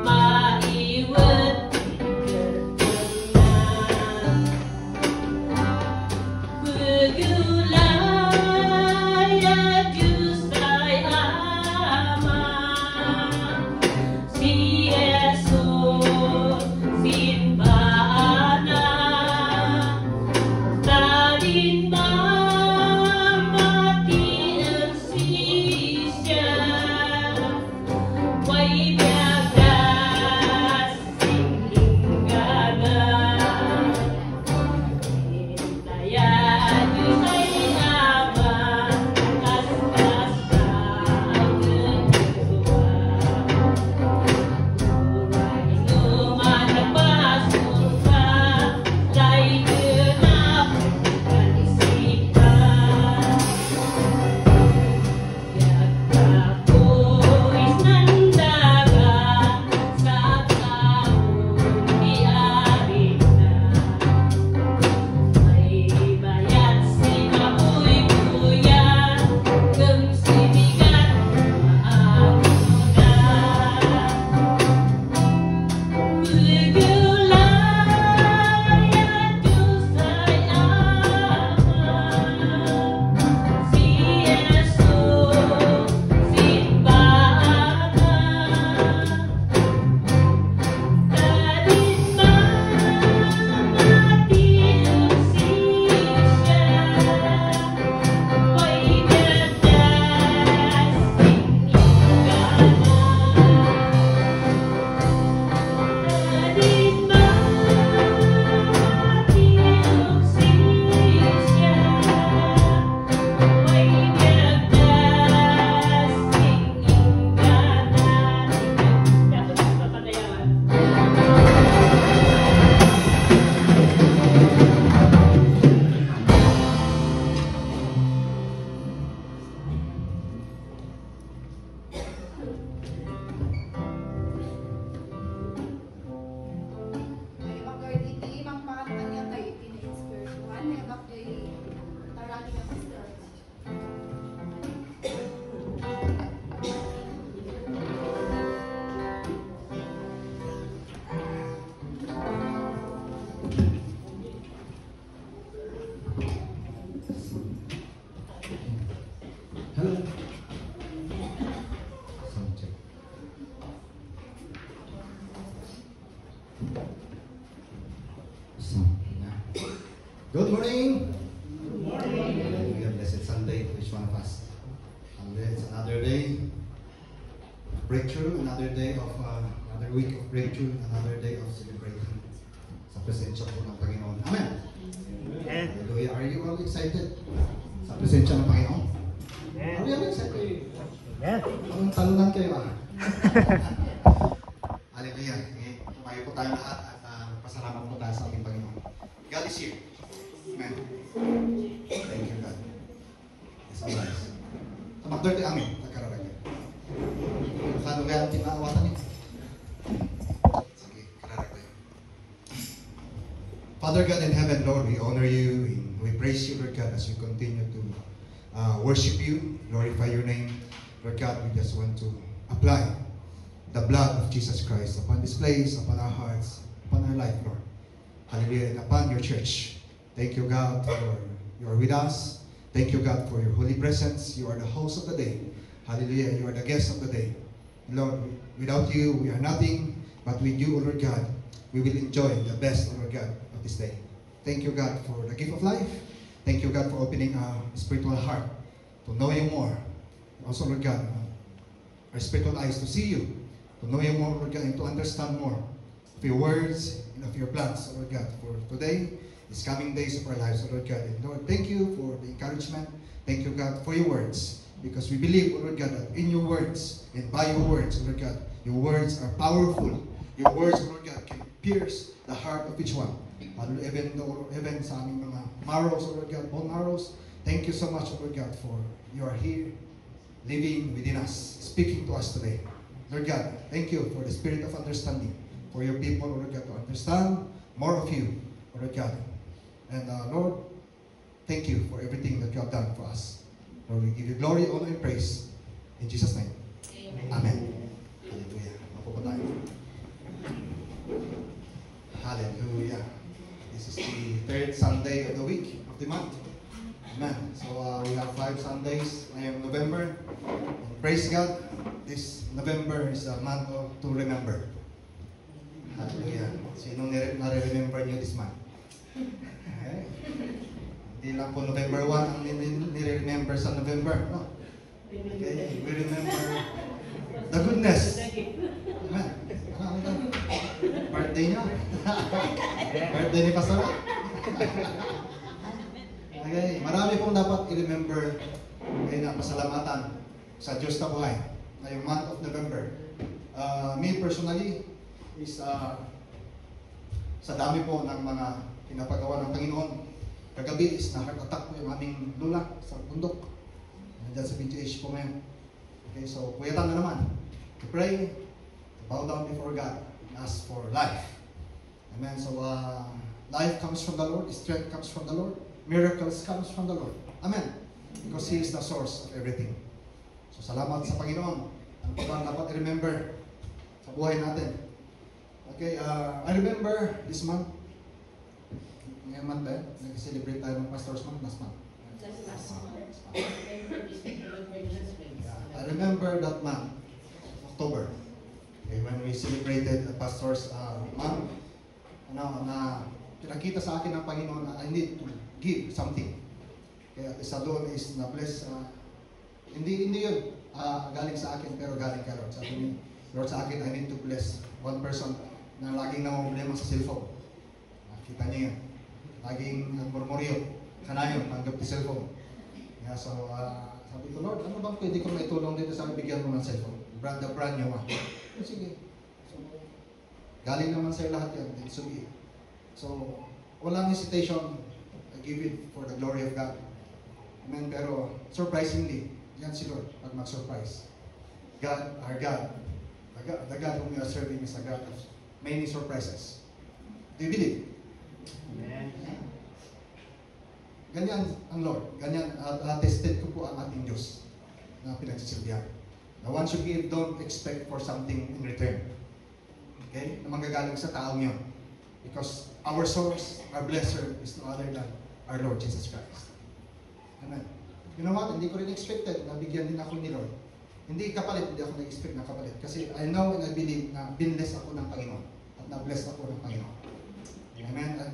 maiwet begulai ya Diyos ay ama si Jesus simbahan na talin mamati ang sisya way biagas singgana daya Diyos ay naman kaskas sa gagawa Good morning. Good morning. We have blessed Sunday to each one of us. Hallelujah. It's another day of breakthrough, another day of another week of breakthrough, another day of celebrating sa presensya po ng Panginoon. Amen. Amen. Hallelujah. Are you all excited sa presensya ng Panginoon? Are you all excited? Amen. Ang talunan kayo Hallelujah. Tumayo po tayo lahat at pasalamat po tayo sa ating Panginoon. God is here. Amen. Thank you, God. Yes, all right. Tamakdor tayo amin. Nagkararagay. Nakadugay ang tinaawatan niyo. Sige, kararagay. Father God in heaven, Lord, we honor you and we praise you, Lord God, as we continue to worship you, glorify your name. Lord God, we just want to apply the blood of Jesus Christ upon this place, upon our hearts, upon our life, Lord. Hallelujah, and upon your church. Thank you, God, for you are with us. Thank you, God, for your holy presence. You are the host of the day. Hallelujah, you are the guest of the day. Lord, without you, we are nothing, but with you, O Lord God, we will enjoy the best, O Lord God, of this day. Thank you, God, for the gift of life. Thank you, God, for opening our spiritual heart to know you more. Also, Lord God, our spiritual eyes to see you, to know you more, Lord God, and to understand more of your words and of your plans, Lord God, for today, these coming days of our lives, Lord God. And Lord, thank you for the encouragement. Thank you, God, for your words. Because we believe, Lord God, that in your words and by your words, Lord God, your words are powerful. Your words, Lord God, can pierce the heart of each one. Even sa aming mga marrows, Lord God, bone marrows, thank you so much, Lord God, for you are here, living within us, speaking to us today. Lord God, thank you for the spirit of understanding, for your people, Lord God, to understand more of you, Lord God. And Lord, thank you for everything that you have done for us. Lord, we give you glory, honor, and praise. In Jesus' name. Amen. Hallelujah. Mapo po tayo. Hallelujah. This is the third Sunday of the week, of the month. Amen. So we have 5 Sundays ngayong November. And praise God, this November is a month to remember. Hallelujah. Sinong nare-remember nyo this month? Okay. Hindi lang po November 1 ang nire-remember sa November. No. Okay. We remember the goodness. Amen. Birthday niya. Birthday ni Pastor. Okay. Marami pong dapat i-remember na pasalamatan sa Diyos na buhay ngayong month of November. Me personally is sa dami po ng mga pinapagawa ng Panginoon. Kagabi is na heart attack po yung aming lula sa bundok. Nandiyan sa PGH po ngayon. Okay, so puyatan na naman. To pray, to bow down before God, and ask for life. Amen. So life comes from the Lord, strength comes from the Lord, miracles comes from the Lord. Amen. Because He is the source of everything. So salamat sa Panginoon. Ano pa ba dapat i-remember sa buhay natin? Okay, I remember this month. Ngayong month ba? Nag-celebrate tayo ng Pastor's Month last month. I remember that month, October. Okay, when we celebrated the Pastor's Month, na pinakita sa akin ng Panginoon na I need to give something. Kaya isa doon is na-bless. Hindi yun galing sa akin, pero galing ka, Lord. Sabi ni Lord sa akin, I need to bless one person na laging namumblema sa cellphone. Kita niyo yun. Laging nagmurmuryo. Kanayon, tanggap di cellphone. Yeah, so, sabi ko, Lord, ano bang pwede kong maitulong dito sa bigyan mo ng cellphone? Brand nyo sige. So, galing naman sa'yo lahat yan. Sige. So, walang hesitation. I give it for the glory of God. Amen. Pero, surprisingly, yan si Lord pag mag-surprise. God, our God, the God whom we are serving is a God of many surprises. Do you believe? Amen. Ganyan ang Lord. Ganyan, tested ko po ang ating Diyos na pinagsisilbihan. Now, once you give, don't expect for something in return. Okay? Na manggagaling sa taong yun. Because our source, our blesser, is no other than our Lord Jesus Christ. Amen. You know what? Hindi ko rin expected na bigyan din ako ni Lord. Hindi kapalit, hindi ako nag-expect na kapalit. Kasi I know and I believe na binless ako ng Panginoon. At na-bless ako ng Panginoon. Amen. And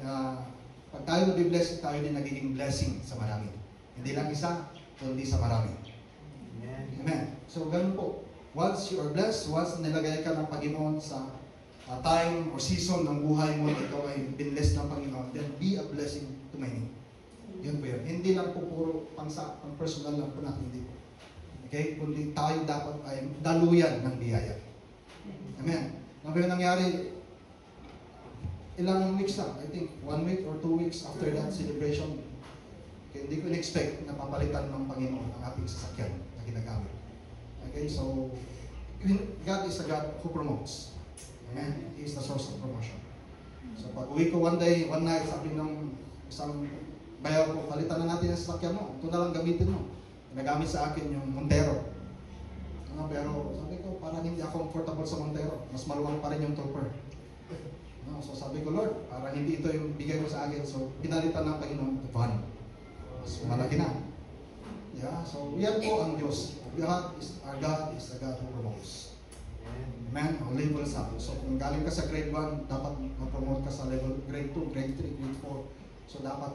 Pag tayo nabibless, tayo din nagiging blessing sa marami. Hindi lang isa, kundi sa marami. Amen. So, ganun po. Once you are blessed, once nilagay ka ng Panginoon sa time or season ng buhay mo, ikaw ay binless ng Panginoon, then be a blessing to many. Yun po yun. Hindi lang po puro pang personal lang po natin, hindi po. Okay? Kundi tayo dapat ay daluyan ng biyaya. Amen. Ano ba yung nangyari? Ilang weeks lang, I think 1 week or 2 weeks after that celebration, okay, hindi ko in-expect na papalitan ng Panginoon ang ating sasakyan na ginagamit. Okay, so God is a God who promotes. Amen. He is the source of promotion. So pag uwi ko one night, sabi ng isang bayaw ko, palitan na natin ang sasakyan mo. Ito na lang gamitin mo. Nagamit sa akin yung Montero. Pero sabi ko, parang hindi ako comfortable sa Montero. Mas maluwang pa rin yung Trooper. So sabi ko, Lord, parang hindi ito yung bigay mo sa akin. So pinalitan ng Panginoon, van. Mas malaki na. Yeah, so yan po ang Diyos. Our God is the God who promotes. Amen? Ang levels up. So kung galing ka sa grade 1, dapat ma-promote ka sa level grade 2, grade 3, grade 4. So dapat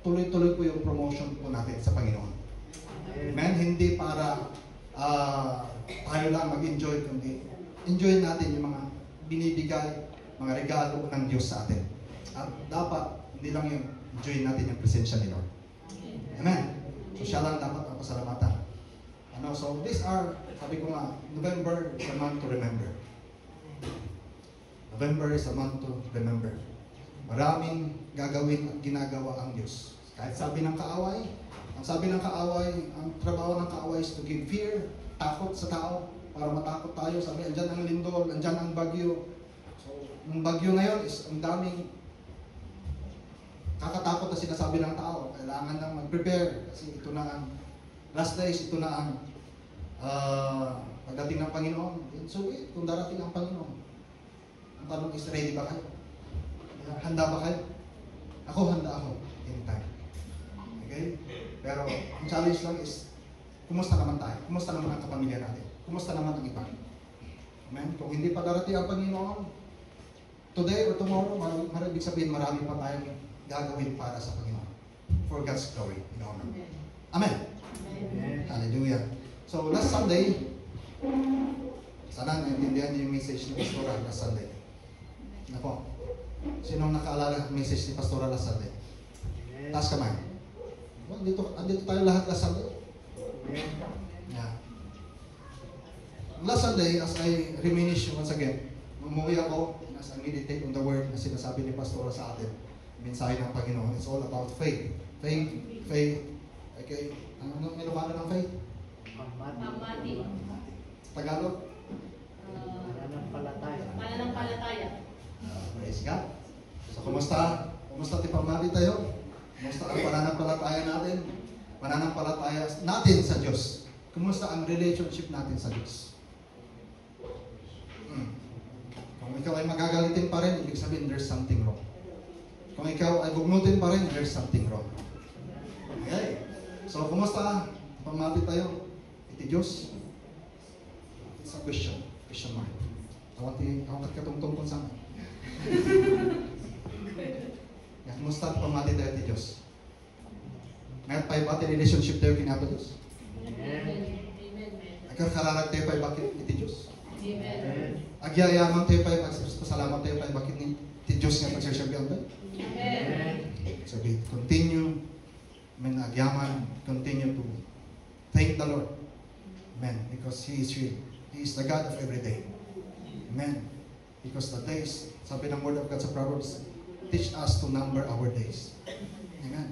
tuloy-tuloy po yung promotion po natin sa Panginoon. Amen? Hindi para tayo lang mag-enjoy, kundi enjoy natin yung mga binibigay, mga regalo ng Diyos sa atin. At dapat, hindi lang yung enjoy natin yung presensya ni Lord. Amen? So siya lang dapat ang pasalamatan. So these are, sabi ko nga, November is a month to remember. November is a month to remember. Maraming gagawin at ginagawa ang Diyos. Kahit sabi ng kaaway, ang trabaho ng kaaway is to give fear, takot sa tao, para matakot tayo. Sabi, andyan ang lindol, andyan ang bagyo. So, yung bagyo na yun is ang daming kakatakot na sinasabi ng tao. Kailangan nang mag-prepare kasi ito na ang last days, ito na ang pagdating ng Panginoon. So, kung darating ang Panginoon, ang tanong is, ready ba kayo? Handa ba kayo? Ako, handa ako. Anytime. Okay? Pero, ang challenge lang is, kumusta naman tayo? Kumusta naman ang kapamilya natin? Kumusta naman ang iba? Amen? Kung hindi pa darating ang Panginoon, today or tomorrow, maribig sabihin, marami pa tayong gagawin para sa Panginoon. For God's glory. Amen? Amen. Hallelujah. So, last Sunday, sana naintindihan niyo yung message ni Pastora last Sunday. Nako, sinong nakaalala ang message ni Pastora last Sunday? Taas kamay. Well, andito tayo lahat last Sunday. Yeah. Last Sunday, as I reminisce once again, umuwi ako, as I meditate on the word na sinasabi ni Pastora sa atin, mensahe ng Panginoon. It's all about faith. Faith. Okay. Ano Ilocano ng faith? Pagmati. Tagalog? Pananampalataya. Praise God. So, kumusta? Kumusta tipamati tayo? Kumusta ang pananampalataya natin? Pananampalataya natin sa Diyos. Kumusta ang relationship natin sa Diyos? Kung ikaw ay magagalitin pa rin, ibig sabihin there's something wrong. Kung ikaw ay bugnutin pa rin, there's something wrong. Okay? So, kumusta? Pamati tayo. Iti Diyos. It's a question. Question mark. Awat katungtong kung saan. Kumusta? Pamati tayo iti Diyos. Ngayon pa ibati relationship tayo kinapa Diyos. Agkararalag tayo pa ibakit iti Diyos. Agyayaman tayo pa pasalamat tayo pa ibakit ni iti Diyos nga pagsasyabihan tayo. So, continue agyaman, continue to thank the Lord. Amen. Because He is real. He is the God of every day. Amen. Because the days, sabi ng Word of God sa Proverbs, teach us to number our days. Amen.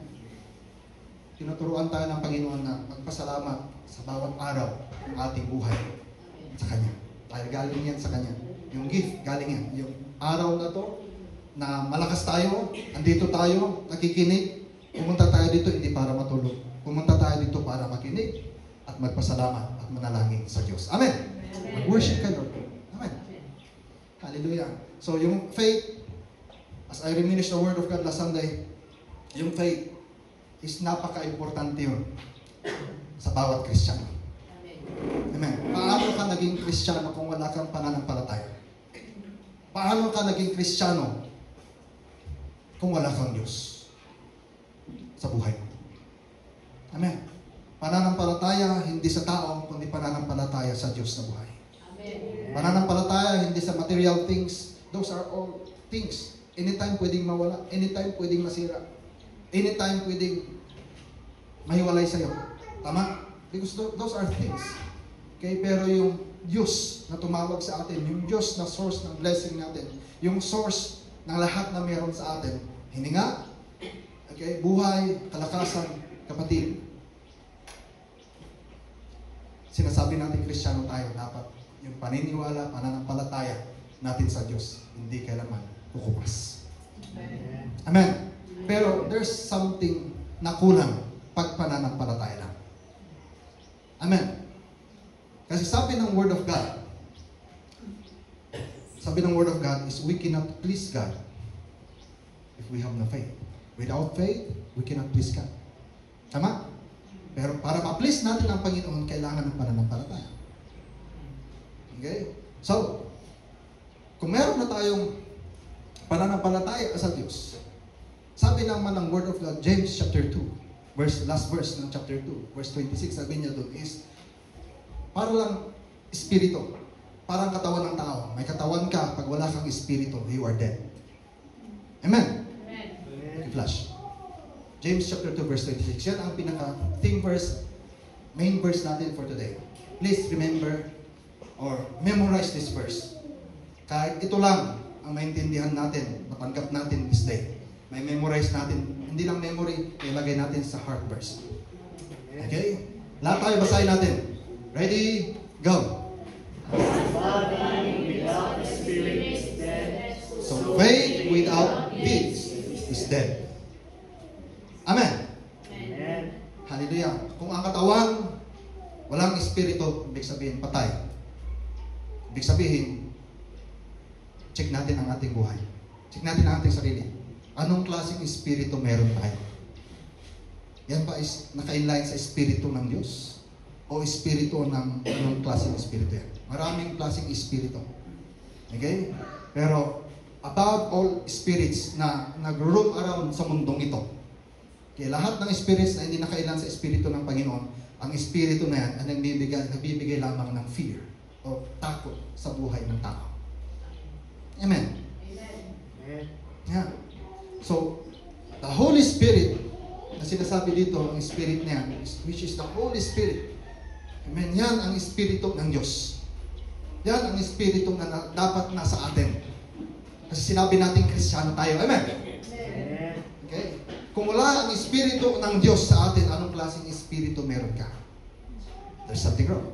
Tinuturuan tayo ng Panginoon na magpasalamat sa bawat araw ng ating buhay sa Kanya. Dahil galing yan sa Kanya. Yung gift, galing yan. Yung araw na to, na malakas tayo, andito tayo, nakikinig, pumunta tayo dito hindi para matulog. Pumunta tayo dito para makinig at magpasalamat at manalangin sa Diyos. Amen. Mag-worship ka, Lord. Amen. Hallelujah. So yung faith, as I reminisce the Word of God last Sunday, yung faith is napaka-importante yun sa bawat Kristiyano. Amen. Paano ka naging Kristiyano kung wala kang pananampalataya? Paano ka naging Kristiyano kung wala kang Diyos? sa buhay mo. Amen. Pananampalataya hindi sa tao, kundi pananampalataya sa Diyos na buhay. Amen. Pananampalataya hindi sa material things. Those are all things. Anytime pwedeng mawala, anytime pwedeng masira, anytime pwedeng mahiwalay sa'yo. Tama? Because those are things. Okay, pero yung Diyos na tumawag sa atin, yung Diyos na source ng blessing natin, yung source ng lahat na meron sa atin, hininga, okay, buhay, kalakasan, kapatid. Sinasabi natin Kristiyano tayo, dapat yung paniniwala, pananampalataya natin sa Diyos, hindi kailanman kukupas. Amen. Pero there's something na kulang pag pananampalataya lang. Amen. Kasi sabi ng Word of God is we cannot please God if we have no faith. Without faith, we cannot please God. Tama? Pero para ma-please natin ang Panginoon, kailangan ng pananampalataya. Okay? So, kung meron na tayong pananampalataya sa Diyos, sabi naman ng Word of God, James chapter 2, last verse ng chapter 2, verse 26, sabi niya doon is, para lang espiritu, parang katawan ng tao. May katawan ka, pag wala kang espiritu, you are dead. Amen? Amen. Flash. James chapter 2 verse 26. Yan ang pinaka-theme verse, main verse natin for today. Please remember or memorize this verse. Kahit ito lang ang maintindihan natin, matanggap natin this day. May memorize natin, hindi lang memory, ilagay natin sa heart verse. Okay? Lahat tayo basahin natin. Ready? Go! So faith without deeds is dead. Amen. Amen. Hallelujah. Kung ang katawan walang espiritu, ibig sabihin patay. Ibig sabihin, check natin ang ating buhay. Check natin ang ating sarili. Anong klaseng espiritu meron tayo? Yan ba is naka-inline sa espiritu ng Diyos? O espiritu ng anong klaseng espiritu yan? Maraming klaseng espiritu. Okay? Pero above all spirits na nag-roam around sa mundong ito, kaya lahat ng spirits na hindi nakailan sa espiritu ng Panginoon, ang espiritu na yan ay nagbibigay lamang ng fear o takot sa buhay ng tao. Amen? Amen. Yeah. So, the Holy Spirit, na sinasabi dito, ang spirit na yan, which is the Holy Spirit. Amen? Yan ang espiritu ng Diyos. Yan ang espiritu na dapat nasa atin. Kasi sinabi natin Kristiyano tayo. Amen? Amen. Okay? Kung wala ang espiritu ng Diyos sa atin, anong klaseng espiritu meron ka? There's something wrong.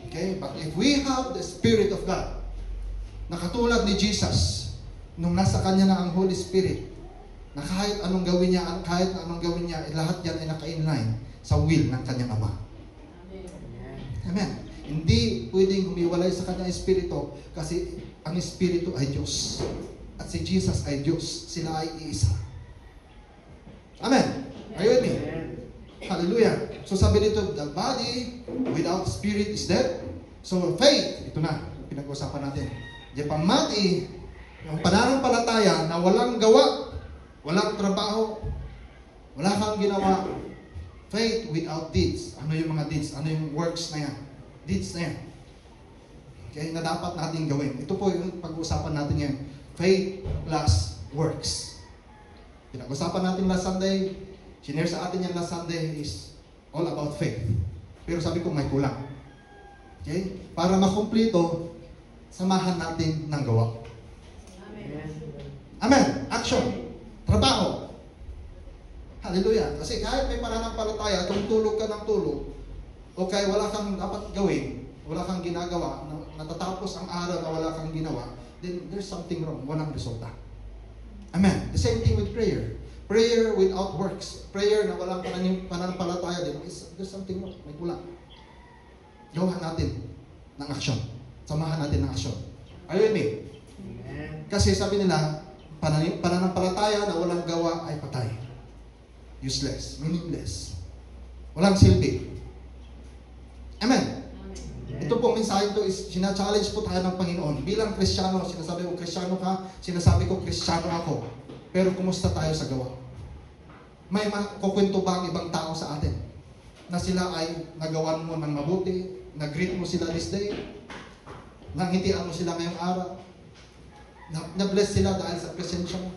Okay? But if we have the Spirit of God, na katulad ni Jesus, nung nasa Kanya na ang Holy Spirit, na kahit anong gawin niya, lahat yan ay naka-inline sa will ng Kanyang Ama. Amen. Hindi pwedeng humiwalay sa Kanyang Espiritu kasi ang Espiritu ay Diyos. At si Jesus ay Diyos. Sila ay iisa. Amen. Are you with me? Hallelujah. So sabi dito, the body without spirit is dead. So faith, ito na, pinag-usapan natin. Di pamati, yung pananampalataya na walang gawa, walang trabaho, wala kang ginawa. Faith without deeds. Ano yung mga deeds? Ano yung works na yan? Deeds na yan. Okay, na dapat natin gawin. Ito po yung pag-uusapan natin yan. Faith plus works. Pinag-usapan natin last Sunday, sinare sa atin yan last Sunday is all about faith. Pero sabi ko may kulang. Okay? Para makumplito, samahan natin ng gawa. Amen. Amen. Action. Trabaho. Hallelujah. Kasi kahit may pananampalataya, kung tulog ka ng tulog, okay, wala kang dapat gawin, wala kang ginagawa, natatapos ang araw na wala kang ginawa, then there's something wrong. Walang resulta. Amen. The same thing with prayer. Prayer without works. Prayer na walang pananampalataya din, there's something wrong. May kulang. Gawa natin ng aksyon. Samahan natin ng aksyon. Are you with me? Amen. Kasi sabi nila, pananampalataya na walang gawa ay patay. Useless. Meaningless. Walang silbi. Amen. Ito pong mensahe ito is sina-challenge po tayo ng Panginoon. Bilang Kristiyano, sinasabi ko Kristiyano ka, sinasabi ko Kristiyano ako. Pero kumusta tayo sa gawa? May kukwento ba ang ibang tao sa atin na sila ay nagawan mo ng mabuti, nag-greet mo sila this day, nangitian mo sila ngayong araw, na-bless sila dahil sa presensya mo?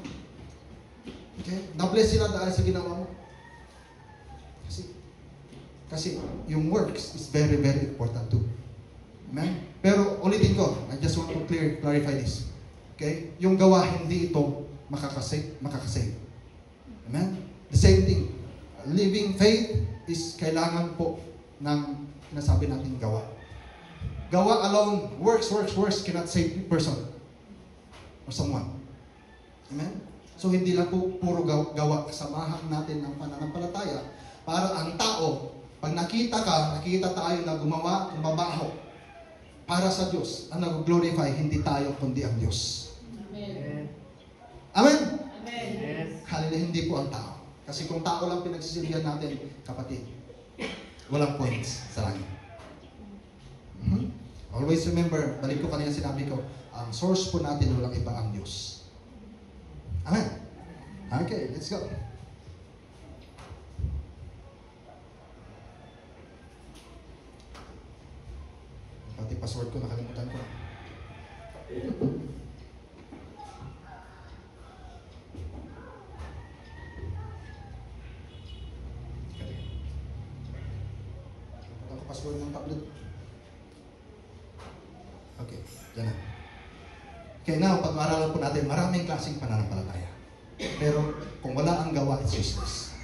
Okay? Na-bless sila dahil sa ginawa mo? Kasi yung works is very, very important too. Amen? Pero ulitin ko, I just want to clarify this. Okay? Yung gawa, hindi ito makakasave. Amen? The same thing. Living faith is kailangan po ng nasabi natin gawa. Gawa alone, works cannot save a person or someone. Amen? So hindi lang po puro gawa. Kasamahan natin ng pananampalataya para ang tao, pag nakita tayo na gumawa ng mabaho para sa Diyos, ang nag-glorify, hindi tayo, kundi ang Diyos. Amen. Amen? Amen. Hallelujah, hindi po ang tao. Kasi kung tao lang pinagsisilbihan natin, kapatid, walang points sa langit. Always remember, balik ko kanina sinabi ko, ang source po natin walang iba ang Diyos. Amen? Okay, let's go. Pati password ko, nakalimutan ko. Ang password ng tablet. Okay, dyan na. Okay, now, pag-aaralan po natin, maraming klaseng pananampalataya. Pero kung wala ang gawa, it's useless.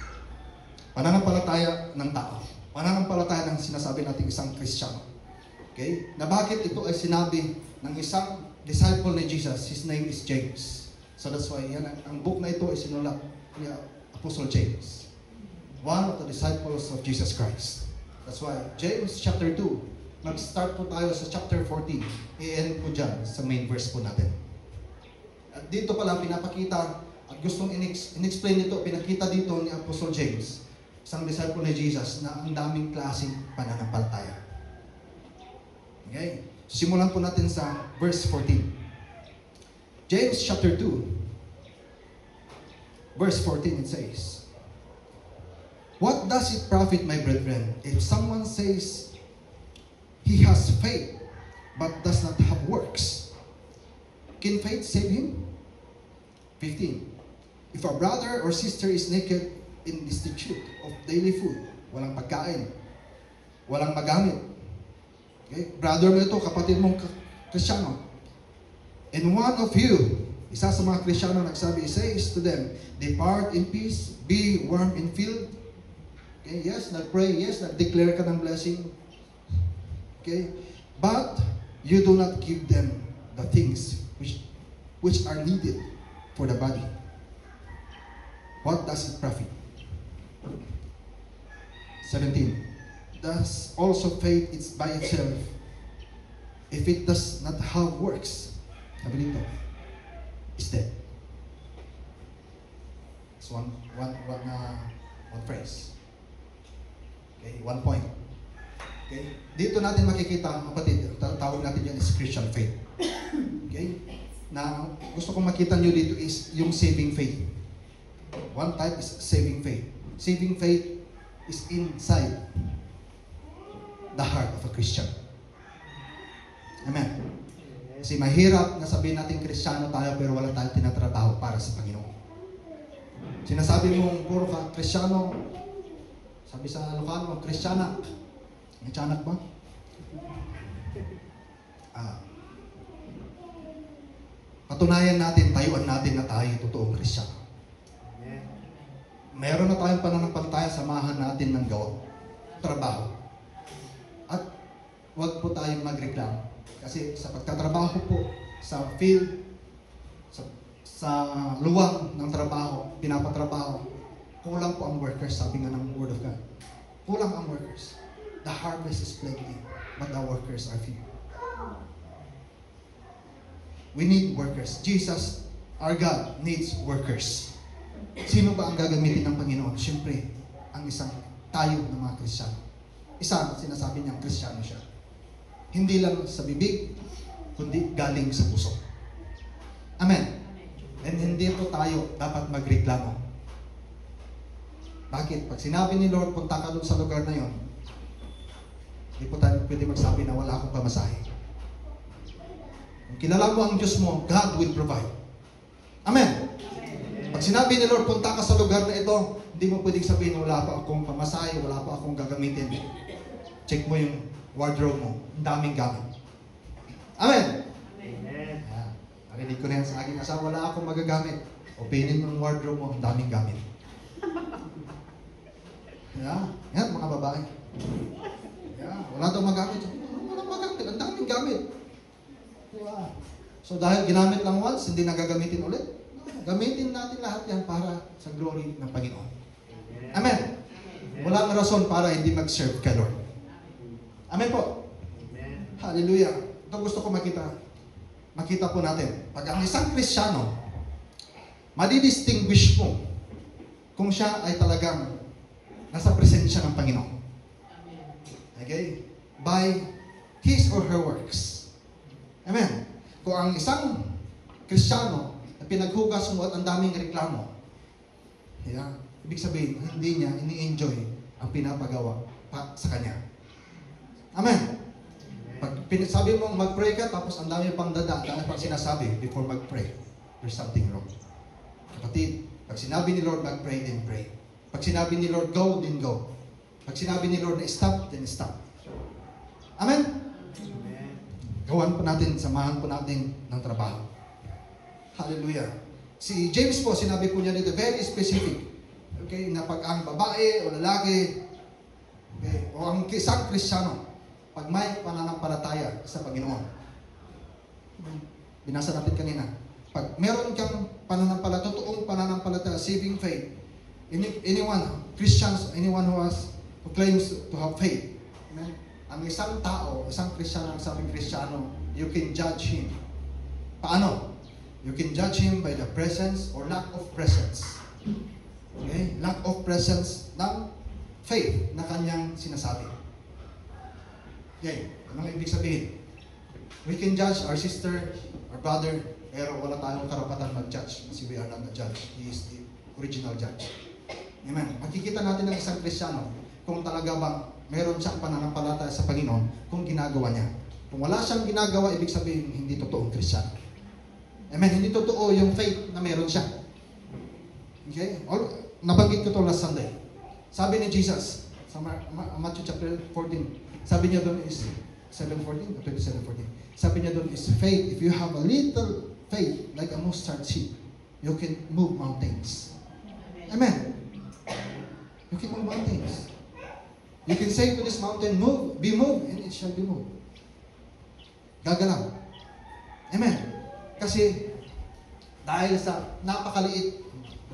Pananampalataya ng tao. Pananampalataya ng sinasabi natin isang Kristiyano. Okay? Na bakit ito ay sinabi ng isang disciple ni Jesus, his name is James. So that's why yan, ang book na ito ay sinulat ni Apostle James. One of the disciples of Jesus Christ. That's why James chapter 2, mag-start po tayo sa chapter 14. I-end po dyan sa main verse po natin. At dito pala pinapakita, at gustong in-explain nito, pinakita dito ni Apostle James, isang disciple ni Jesus, na ang daming klaseng pananampalataya. Okay? Simulan po natin sa verse 14. James chapter 2, verse 14, it says, "What does it profit, my brethren, if someone says he has faith, but does not have works? Can faith save him?" 15. "If a brother or sister is naked and destitute of daily food," walang pagkain, walang magamit. Okay? Brother mo ito, kapatid mong Kristiyano. "And one of you," isa sa mga Kristiyano nagsabi, says to them, "Depart in peace, be warm and filled." Okay? Yes, nag-pray. Yes, nag-declare ka ng blessing. Okay? "But you do not give them the things which are needed for the body. What does it profit?" 17. "Thus also faith is by itself, if it does not have works," sabi dito, "is dead." It's one phrase. Okay, one point. Okay, dito natin makikita, kapatid, tawag natin yan is Christian faith. Okay, na gusto kong makita nyo dito is yung saving faith. One type is saving faith. Saving faith is inside the heart of a Christian. Amen. Kasi mahirap na sabihin natin Kristiyano tayo pero wala tayong tinatrabaho para sa Panginoon. Sinasabi mong puro ka Kristiyano, sabi sa Ilocano, Kristyanak. May tiyanak ba? Patunayan natin, tayuan natin na tayo totoong Kristiyano. Meron na tayong pananampalataya, samahan natin ng gawa, trabaho. At huwag po tayong magreklamo. Kasi sa pagtatrabaho po, sa field, sa luwang ng trabaho, pinapatrabaho, kulang po ang workers, sabi nga ng Word of God. Kulang ang workers. The harvest is plenty, but the workers are few. We need workers. Jesus, our God, needs workers. Sino ba ang gagamitin ng Panginoon? Siyempre, ang isang tayo ng mga Kristiyano. Isa, sinasabi niyang Kristiyano siya. Hindi lang sa bibig, kundi galing sa puso. Amen. And hindi po tayo dapat magreklamo. Bakit? Pag sinabi ni Lord, punta ka doon sa lugar na yon, hindi po tayo pwede magsabi na wala akong pamasahe. Kung kilala mo ang Diyos mo, God will provide. Amen. Pag sinabi ni Lord, punta ka sa lugar na ito, hindi mo pwedeng sabihin, wala pa akong pamasahe, wala pa akong gagamitin. Check mo yung wardrobe mo. Ang daming gamit. Amen. Amen. Narinig ko na yan sa aking asawa, wala akong magagamit. Openin mo yung wardrobe mo, ang daming gamit. Yan, mga babae. Wala daw magamit. Wala magamit, ang daming gamit. Diba? So dahil ginamit lang once, hindi na gagamitin ulit. Gamitin natin lahat yan para sa glory ng Panginoon. Amen. Wala na rason para hindi mag-serve ka, Lord. Amen po. Hallelujah. Ito gusto ko makita. Makita po natin. Pag ang isang Kristiyano, madidistinguish mo kung siya ay talagang nasa presensya ng Panginoon. Okay? By his or her works. Amen. Kung ang isang Kristiyano na pinaghugas mo at ang daming reklamo, ibig sabihin, hindi niya ini-enjoy ang pinapagawa sa kanya. Amen. Pag sabi mo mag-pray ka, tapos ang dami pang dada pang sinasabi before mag-pray, there's something wrong. Kapatid, pag sinabi ni Lord mag-pray, then pray. Pag sinabi ni Lord go, then go. Pag sinabi ni Lord na stop, then stop. Amen? Amen. Gawan po natin, samahan po natin ng trabaho. Hallelujah. Si James po, sinabi po niya dito, very specific. Okay, na pag ang babae o lalaki, okay, o ang isang Kristiyano, pag may pananampalataya sa Panginoon. Binasa natin kanina. Pag meron kang pananampalataya, totoong pananampalataya, saving faith, anyone, Christians, anyone who claims to have faith, amen? Ang isang tao, isang Kristiyano, ang sabing Kristiyano, you can judge him. Paano? You can judge him by the presence or lack of presence. Okay? Lack of presence ng faith na kanyang sinasabi. Okay, anong ibig sabihin? We can judge our sister, our brother, pero wala tayong karapatan mag-judge kasi we are not the judge. He is the original judge. Amen. Makikita natin ng isang Kristiyano kung talaga bang meron siyang pananampalataya sa Panginoon kung ginagawa niya. Kung wala siyang ginagawa, ibig sabihin hindi totoong Kristiyano. Amen. Hindi totoo yung faith na meron siya. Okay? Nabanggit ko to last Sunday. Sabi ni Jesus sa Matthew chapter 14, sabi niya doon is 7:14 or 27:14. Sabi niya doon is faith. If you have a little faith like a mustard seed, you can move mountains. Amen. You can move mountains. You can say to this mountain, move, be moved, and it shall be moved. Gagalaw. Amen. Kasi dahil sa napakaliit,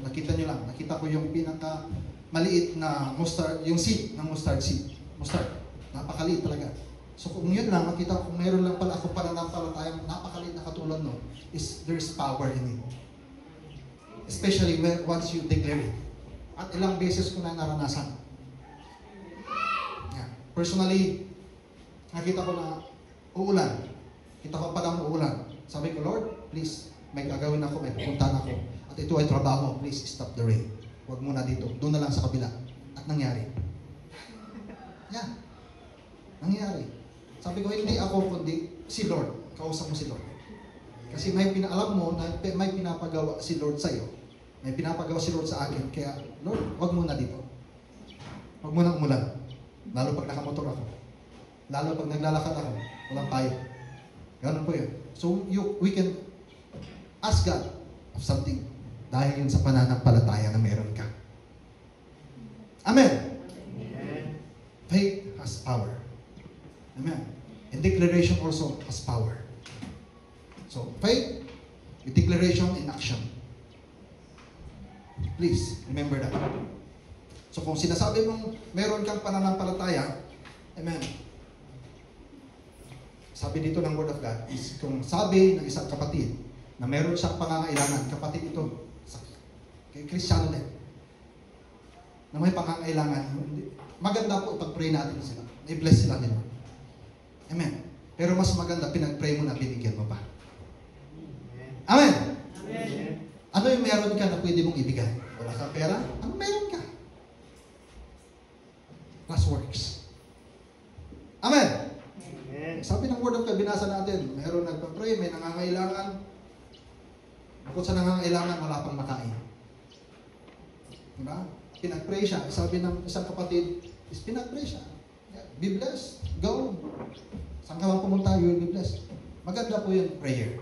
nakita niyo lang, nakita ko yung pinaka maliit na mustard, yung seed ng mustard seed. Mustard. Napakaliit talaga. So kung yun lang, makita kung mayroon lang pala akong pananampalatayang napakaliit na katulad no, is there's power in it. Especially when once you declare it. At ilang beses ko na naranasan. Yeah. Personally, nakita ko na uulan. Kita ko palang uulan. Sabi ko, Lord, please, may gagawin ako, may pupuntahan ako. At ito ay trabaho, please stop the rain. Huwag muna dito. Doon na lang sa kabila. At nangyari. Yeah. Nangyari. Sabi ko, hindi ako, kundi si Lord. Kausap mo si Lord. Kasi alam mo na may pinapagawa si Lord sa iyo. May pinapagawa si Lord sa akin. Kaya, Lord, wag muna dito. Wag muna umulan. Lalo pag nakamotor ako. Lalo pag naglalakad ako. Walang payo. Ganun po yun. So, we can ask God of something dahil yun sa pananampalataya na meron ka. Amen. Amen. Faith has power. Amen. And declaration also has power. So, faith, with declaration in action. Please, remember that. So, kung sinasabi mong meron kang pananampalataya, amen. Sabi dito ng Word of God, is kung sabi ng isang kapatid na meron siyang pangangailangan, kapatid ito, kay Kristiyano din, na may pangangailangan, maganda po pag-pray natin sila. I-bless sila nila. Amen. Pero mas maganda, pinag-pray mo na, bibigyan mo pa. Amen. Amen. Ano yung meron ka na pwede mong ibigay? Wala kang pera? Ano meron ka? may nangangailangan. Bukod sa nangangailangan, wala pang makain. Diba? Pinag-pray siya. Sabi ng isang kapatid, pinag-pray siya. Be blessed. Go. Saan ka man pumunta, you will be blessed. Maganda po yung prayer.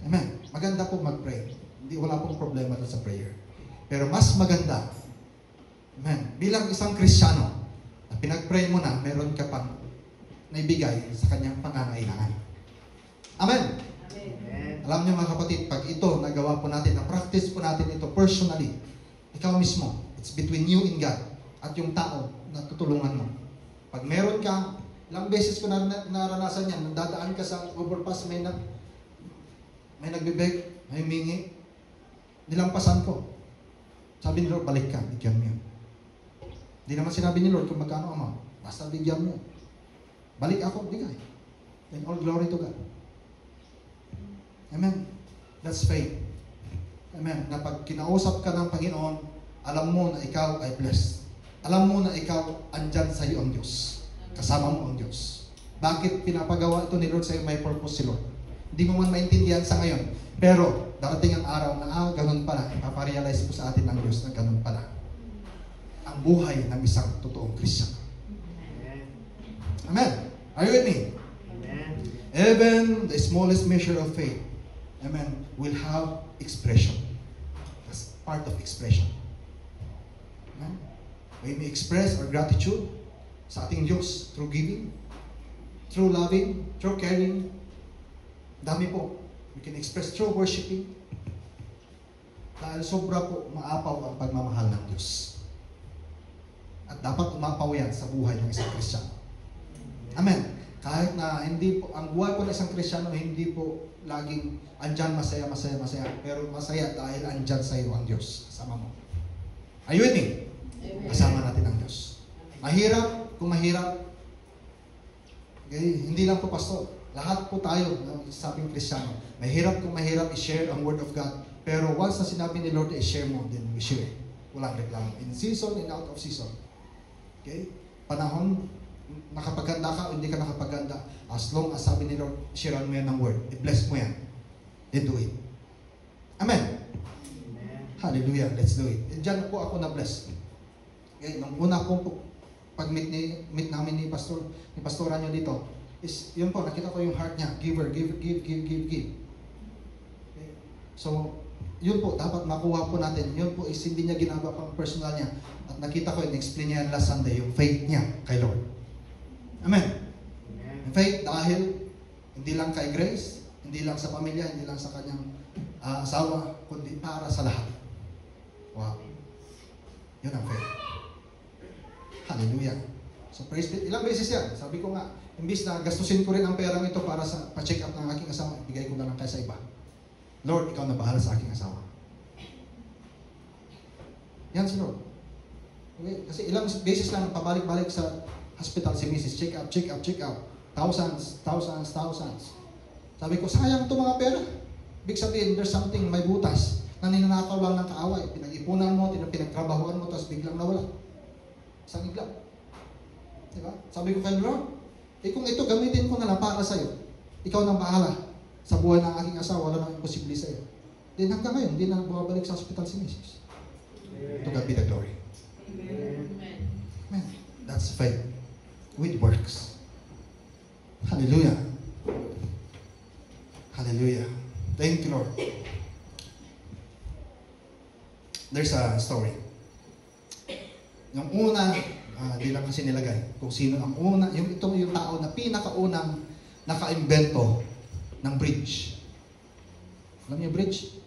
Amen. Maganda po mag-pray. Hindi, wala pong problema sa prayer. Pero mas maganda, amen, bilang isang Kristiyano, na pinag-pray mo na, meron ka pang naibigay sa kanyang pangangailangan. Amen. Amen. Alam niyo mga kapatid, pag ito nagawa po natin, na-practice po natin ito personally, ikaw mismo, it's between you and God at yung tao na tutulungan mo. Pag meron ka, ilang beses ko naranasan yan, dadaan ka sa overpass, may nagbibeg, may mingi, nilampasan ko. Sabi ni Lord, balik ka, bigyan mo yun. Hindi naman sinabi ni Lord kung magkano amount, basta bigyan mo. Balik ako, bigay. Then all glory to God. Amen. That's faith. Amen. Na pag kinausap ka ng Panginoon, alam mo na ikaw ay blessed. Alam mo na ikaw andyan sa iyo ang Diyos. Kasama mo ang Diyos. Bakit pinapagawa ito ni Lord sa iyo? May purpose si Lord. Hindi mo man maintindihan sa ngayon. Pero darating ang araw na ganun pala. Ipaparealize po sa atin ng Diyos na ganun pala. Ang buhay ng isang totoong Christian. Amen. Are you with me? Amen. Even the smallest measure of faith, amen, will have expression. That's part of expression. Amen. We may express our gratitude sa ating Diyos through giving, through loving, through caring. Dami po. We can express through worshiping. Dahil sobra po maapaw ang pagmamahal ng Diyos. At dapat umapaw yan sa buhay ng isang Kristyano. Amen. Kahit na hindi po, ang buhay po ng isang Kristyano, hindi po laging andyan masaya. Pero masaya dahil andyan sa iyo ang Diyos. Kasama mo. Are you with me? Kasama natin ang Diyos. Mahirap, kung mahirap, okay, hindi lang po pastor. Lahat po tayo, sabing Kristyano. Mahirap kung mahirap i-share ang Word of God. Pero once na sinabi ni Lord i-share mo, then we share. Walang reklamo. In season and out of season. Okay? Panahon, nakapaganda ka o hindi ka nakapaganda, as long as sabi ni Lord, sharean mo yan ng Word. I-bless mo yan. Then do it. Amen. Amen. Hallelujah. Let's do it. And dyan po ako na-bless. Okay? Nung una po, pag-meet namin ni Pastora nyo dito, is, yun po, nakita ko yung heart niya. Giver, give. Okay? So, yun po, dapat makuha po natin. Yun po is hindi niya ginagawa pang personal niya. At nakita ko, in-explain niya last Sunday, yung faith niya kay Lord. Amen. Amen. Faith dahil hindi lang kay Grace, hindi lang sa pamilya, hindi lang sa kanyang asawa, kundi para sa lahat. Wow. Yun ang faith. Hallelujah. So praise God. Ilang beses yan. Sabi ko nga, imbis na gastusin ko rin ang perang ito para sa pa-check up ng aking asawa, ibigay ko na lang kaya sa iba. Lord, ikaw na bahala sa aking asawa. Yan si Lord. Okay? Kasi ilang beses lang pabalik-balik sa hospital si Mrs. Check up. Thousands. Sabi ko, sayang ito mga pera. Big sabihin, there's something, may butas na ninanakaw lang ng kaaway. Pinag-ipunan mo, pinagtrabahuan mo, tapos biglang nawala. Isang iglap. Diba? Sabi ko kay Lord, kung ito gamitin ko na lang para sa'yo, ikaw nang bahala sa buhay ng aking asawa, wala nang imposible sa'yo. Then hanggang ngayon, hindi na bumabalik sa hospital si Mrs. To God be the glory. Amen. That's faith with works. Hallelujah. Hallelujah. Thank you, Lord. There's a story. Yung una, di lang kasi nilagay kung sino ang una, yung tao na pinakaunang naka-invento ng bridge. Alam niyo bridge?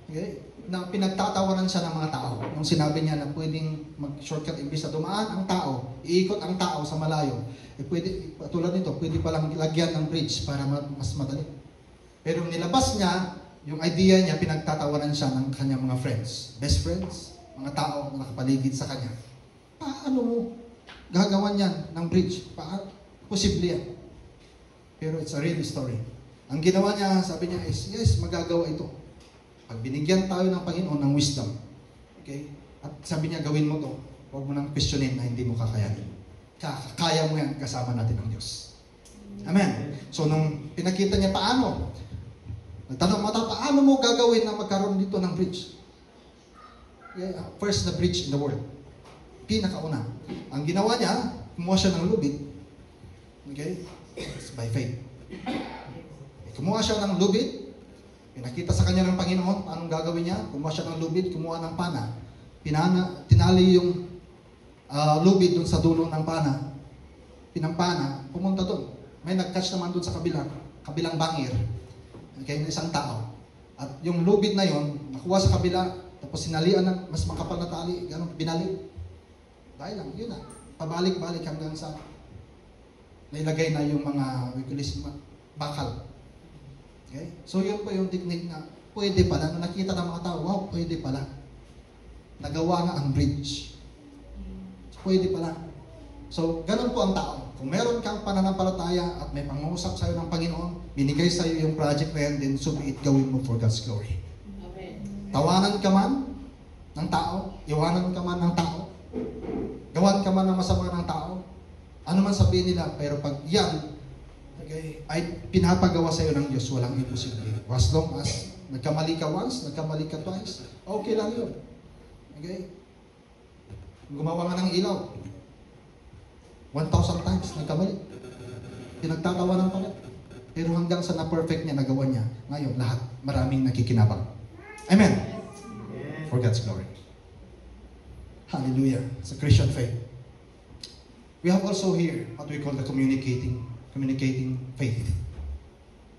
Okay? Na pinagtatawanan siya ng mga tao. Nung sinabi niya na pwedeng mag-shortcut imbis na dumaan ang tao, iikot ang tao sa malayo, pwede, tulad nito, pwede palang lagyan ng bridge para mas madali. Pero nilabas niya, yung idea niya, pinagtatawanan siya ng kanyang mga friends, best friends, mga tao na nakapaligid sa kanya. Paano mo gagawan yan ng bridge? Posible yan. Pero it's a real story. Ang ginawa niya, sabi niya is, yes, magagawa ito. Pag binigyan tayo ng Panginoon ng wisdom, okay? At sabi niya, gawin mo to. Huwag mo nang questionin na hindi mo kakayanin. Kaya mo yan, kasama natin ang Diyos. Amen. So nung pinakita niya paano, nagtanong mata, paano mo gagawin na magkaroon dito ng bridge? Yeah, first na bridge in the world. Pinakauna. Ang ginawa niya, kumuha siya ng lubid. Okay? It's by faith. Kumuha siya ng lubid. Pinakita sa kanya ng Panginoon, anong gagawin niya? Kumuha siya ng lubid, kumuha ng pana. Tinali yung lubid dun sa dulo ng pana. Pinampana, pumunta dun. May nag-catch naman dun sa kabilang bangir. Okay, ng isang tao. At yung lubid na yon, nakuha sa kabila, tapos sinalian ng mas makapal na tali, ganun, binalik. Dahil lang, yun na. Pabalik-balik hanggang sa nailagay na yung mga bakal. Okay? So yun po yung technique na pwede pala. Nung nakita ng mga tao, wow, pwede pala. Nagawa nga ang bridge. Pwede pala. So, ganun po ang tao. Kung meron kang pananampalataya at may pangungusap sa'yo ng Panginoon, binigay sa'yo yung project na yan, then subiit gawin mo for God's glory. Amen. Tawanan ka man ng tao, iwanan ka man ng tao, gawan ka man ng masama ng tao, ano man sabihin nila, pero pag yan, okay, ay pinapagawa sa'yo ng Diyos, walang imposible. As long as nagkamali ka once, nagkamali ka twice, okay lang yun. Okay? Gumawa nga ng ilaw. 1,000 times nagkamali. Pinagtatawanan pa rin. Pero hanggang sa na-perfect niya, nagawa niya. Ngayon, lahat, maraming nakikinabang. Amen. For God's glory. Hallelujah. It's a Christian faith. We have also here what we call the communicating faith.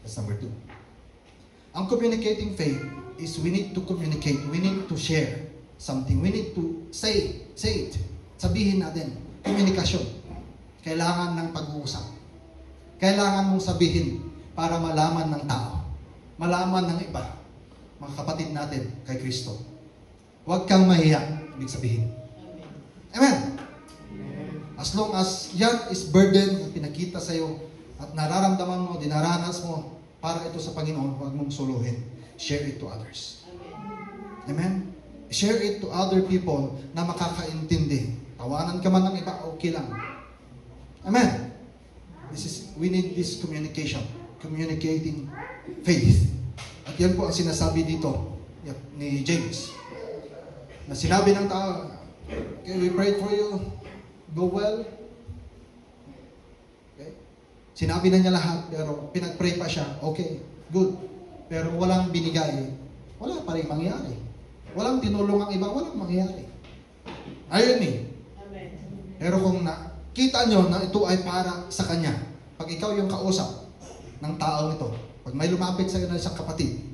That's number 2. Ang communicating faith is we need to communicate. We need to share something. We need to say it. Sabihin natin. Komunikasyon. Kailangan ng pag-uusap. Kailangan mong sabihin para malaman ng tao. Malaman ng iba. Mga kapatid natin kay Kristo. Huwag kang mahiya. Ibig sabihin. Amen. As long as yan is burden na pinakita sa'yo at nararamdaman mo, dinaranas mo para ito sa Panginoon, huwag mong suluhin. Share it to others. Amen. Share it to other people na makakaintindi. Tawanan ka man ng iba, okay lang. Amen. We need this communication. Communicating faith. At yan po ang sinasabi dito ni James. Na sinabi ng tao, okay, we prayed for you. Go well. Okay. Sinabi na niya lahat, pero pinag-pray pa siya. Okay, good. Pero walang binigay. Wala pa rin mangyari. Walang tinulong ang iba, walang mangyari. Ayun eh. Pero kung nakita nyo na ito ay para sa kanya, pag ikaw yung kausap ng taong ito, pag may lumapit sa iyo na isang kapatid,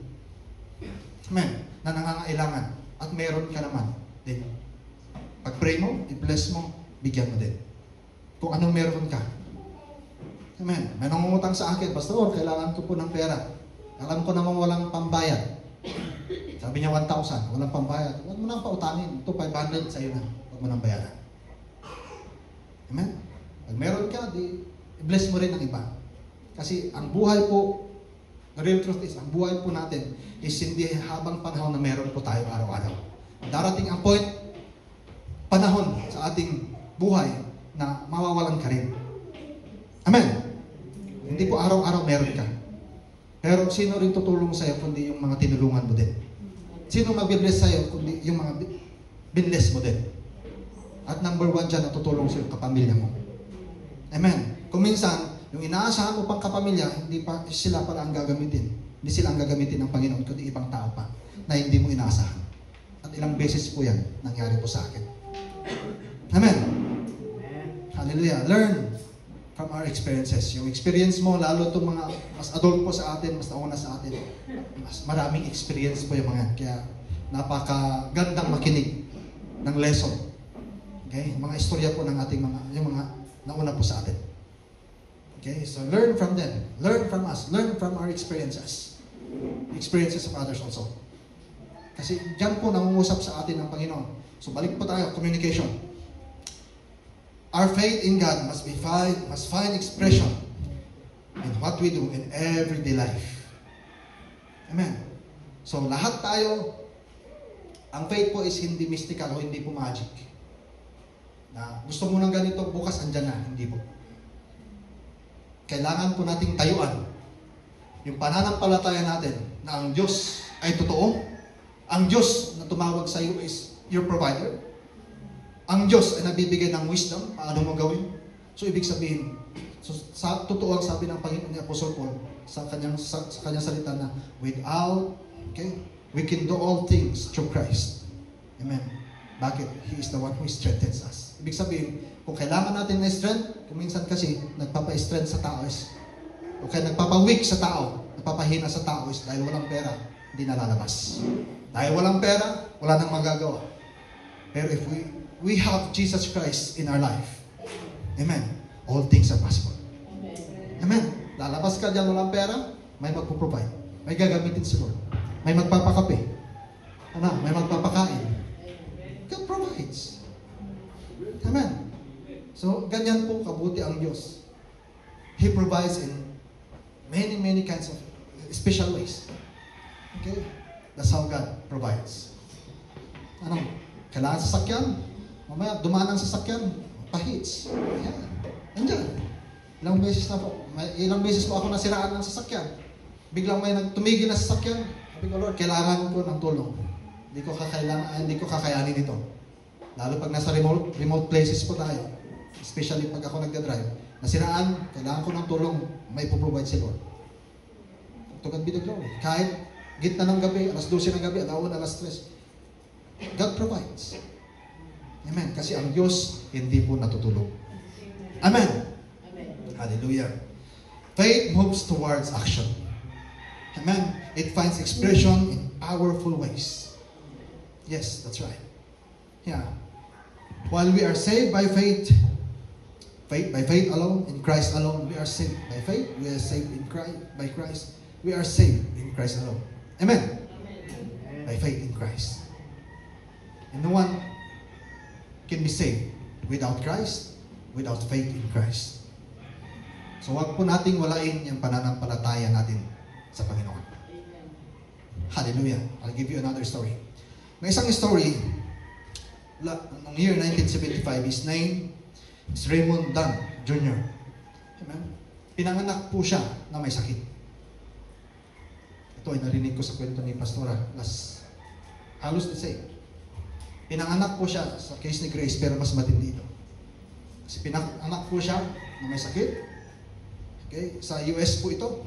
amen, na nangangailangan, at meron ka naman, din, pag-pray mo, i-bless mo, bigyan mo din. Kung anong meron ka. Amen. May nangungutang sa akin, Pastor, kailangan ko po ng pera. Alam ko naman walang pambayad. Sabi niya 1,000, walang pambayad. Huwag mo nang pautangin. Ito 500 sa iyo na. Huwag mo nang bayaran. Amen? Pag meron ka, i-bless mo rin ang iba. Kasi ang buhay po, the real truth is, ang buhay po natin is hindi habang panahon na meron po tayo araw-araw. Darating ang panahon sa ating buhay na mawawalan ka rin. Amen? Hindi po araw-araw meron ka. Pero sino rin tutulong sa'yo kundi yung mga tinulungan mo din? Sino mag-bless sa'yo kundi yung mga binless mo din? At number 1 dyan, natutulong sa kapamilya mo. Amen. Kung minsan, yung inaasahan mo pang kapamilya, hindi pa sila pala ang gagamitin. Hindi sila ang gagamitin ng Panginoon, kundi ibang tao pa na hindi mo inaasahan. At ilang beses po yan nangyari po sa akin. Amen. Hallelujah. Learn from our experiences. Yung experience mo, lalo itong mga mas adult po sa atin, mas nauna sa atin, mas maraming experience po yung mga. Kaya napakagandang makinig ng lesson. Okay? Mga istorya po ng ating yung mga nauna po sa atin. Okay? So learn from them. Learn from us. Learn from our experiences. Experiences of others also. Kasi dyan po nangungusap sa atin ng Panginoon. So balik po tayo, communication. Our faith in God must find expression in what we do in everyday life. Amen. So lahat tayo, ang faith po is hindi mystical o hindi po magic. Na gusto mo ng ganito, bukas andyan na. Hindi po. kailangan po nating tayuan yung pananampalataya natin na ang Diyos ay totoo. Ang Diyos na tumawag sa iyo is your provider. Ang Diyos ay nabibigay ng wisdom paano mo gawin. So ibig sabihin, sa totoo ang sabi ng Panginoon ni Apostle Paul sa kanyang salita na we can do all things through Christ. Amen. Bakit? He is the one who strengthens us. Ibig sabihin, kung kailangan natin ng strength, kung minsan kasi nagpapa-strength sa tao is, o kaya nagpapa-weak sa tao, nagpapahina sa tao is dahil walang pera, hindi nalalabas. Dahil walang pera, wala nang magagawa. Pero if we have Jesus Christ in our life, amen, all things are possible. Amen. Lalabas ka dyan, walang pera, may magpo-provide. May gagamitin si Lord. May magpapakape. May magpapakain. God provides. Amen. So, ganyan po kabuti ang Diyos. He provides in many kinds of special ways. Okay? That's how God provides. Kailangan sasakyan? Mamaya, dumaan ang sasakyan. Pahits. Ayan. Andyan. Ilang beses po ako nasiraan ng sasakyan. Biglang may tumigil na sasakyan. Sabi ko, Lord, kailangan ko ng tulong. Hindi ko kakayanin ito. Lalo pag nasa remote places po tayo. Especially pag ako nagdadrive. Nasiraan, kailangan ko ng tulong. May puprovide si Lord. To God be the glory. Kahit gitna ng gabi, alas 12 ng gabi, alas 3. God provides. Amen. Kasi ang Diyos hindi po natutulog. Amen. Hallelujah. Faith moves towards action. Amen. It finds expression in powerful ways. Yes, that's right. Yeah. While we are saved by faith alone, in Christ alone, we are saved by faith. We are saved in Christ, by Christ. We are saved in Christ alone. Amen. By faith in Christ. And no one can be saved without Christ, without faith in Christ. So wag po nating walain yung pananampalataya natin sa Panginoon. Hallelujah. I'll give you another story. May isang story, noong year 1975, his name is Raymond Dunn Jr. Amen? Pinanganak po siya na may sakit. Ito ay narinig ko sa kwento ni Pastora halos the same. Pinanganak po siya sa case ni Grace, pero mas matindi ito. Kasi pinanganak po siya na may sakit. Okay? Sa US po ito.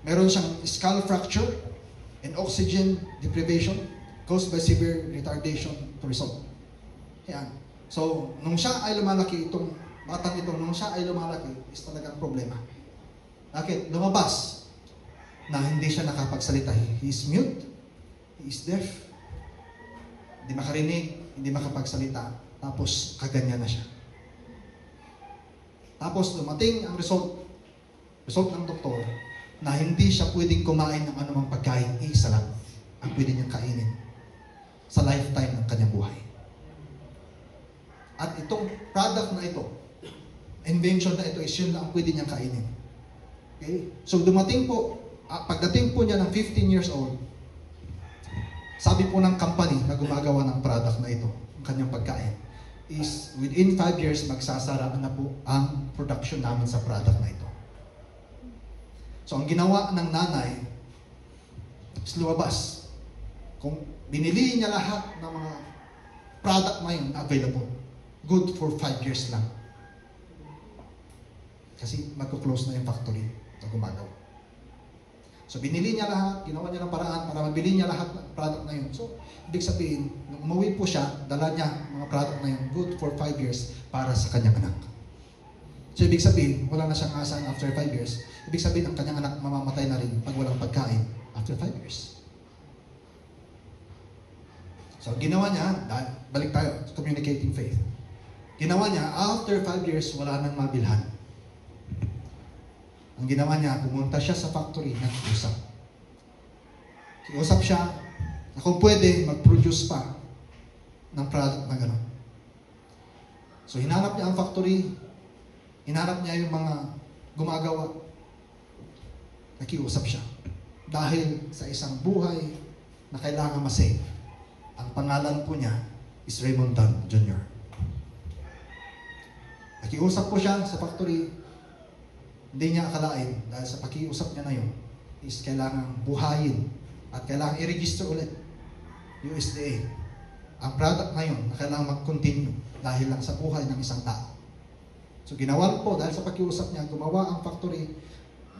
Meron siyang skull fracture and oxygen deprivation caused by severe retardation to result. Yan. So, nung siya ay lumalaki, itong batang ito, nung siya ay lumalaki, is talagang problema. Bakit? Lumabas na hindi siya nakapagsalita. He is mute. He is deaf. Hindi makarinig, hindi makapagsalita. Tapos, kaganyan na siya. Tapos, dumating ang result ng doktor na hindi siya pwedeng kumain ng anumang pagkain. Isa lang ang pwede niyang kainin sa lifetime ng kanyang buhay. At itong product na ito, invention na ito, is yun lang ang pwede niyang kainin. Okay? So, dumating po, pagdating po niya ng 15 years old, sabi po ng company na gumagawa ng product na ito, ang kanyang pagkain, is within 5 years, magsasara na po ang production namin sa product na ito. So, ang ginawa ng nanay is lumabas. Kung binili niya lahat ng mga product na yun available, good for 5 years lang. Kasi magko-close na yung factory sa gumagawa. So, binili niya lahat, ginawa niya ng paraan para mabili niya lahat ng product na yun. So, ibig sabihin, nung umuwi po siya, dala niya mga product na yun, good for 5 years para sa kanyang anak. So, ibig sabihin, wala na siyang asahan after 5 years. Ibig sabihin, ang kanyang anak mamamatay na rin pag walang pagkain after 5 years. So, ginawa niya, balik tayo, communicating faith. Ginawa niya, after 5 years, wala nang mabilhan. Ang ginawa niya, pumunta siya sa factory, nag-usap. Kiusap siya na kung pwede, mag-produce pa ng product na gano'n. So, hinanap niya ang factory, hinanap niya yung mga gumagawa. Nakiusap siya. Dahil sa isang buhay na kailangan masave, ang pangalan po niya is Raymond Dunn Jr. Nakiusap po siya sa factory. Hindi niya akalain dahil sa pakiusap niya na yun is kailangang buhayin at kailangang i-register ulit USDA. Ang product na yun na kailangang mag-continue dahil lang sa buhay ng isang tao. So ginawa po dahil sa pakiusap niya, gumawa ang factory,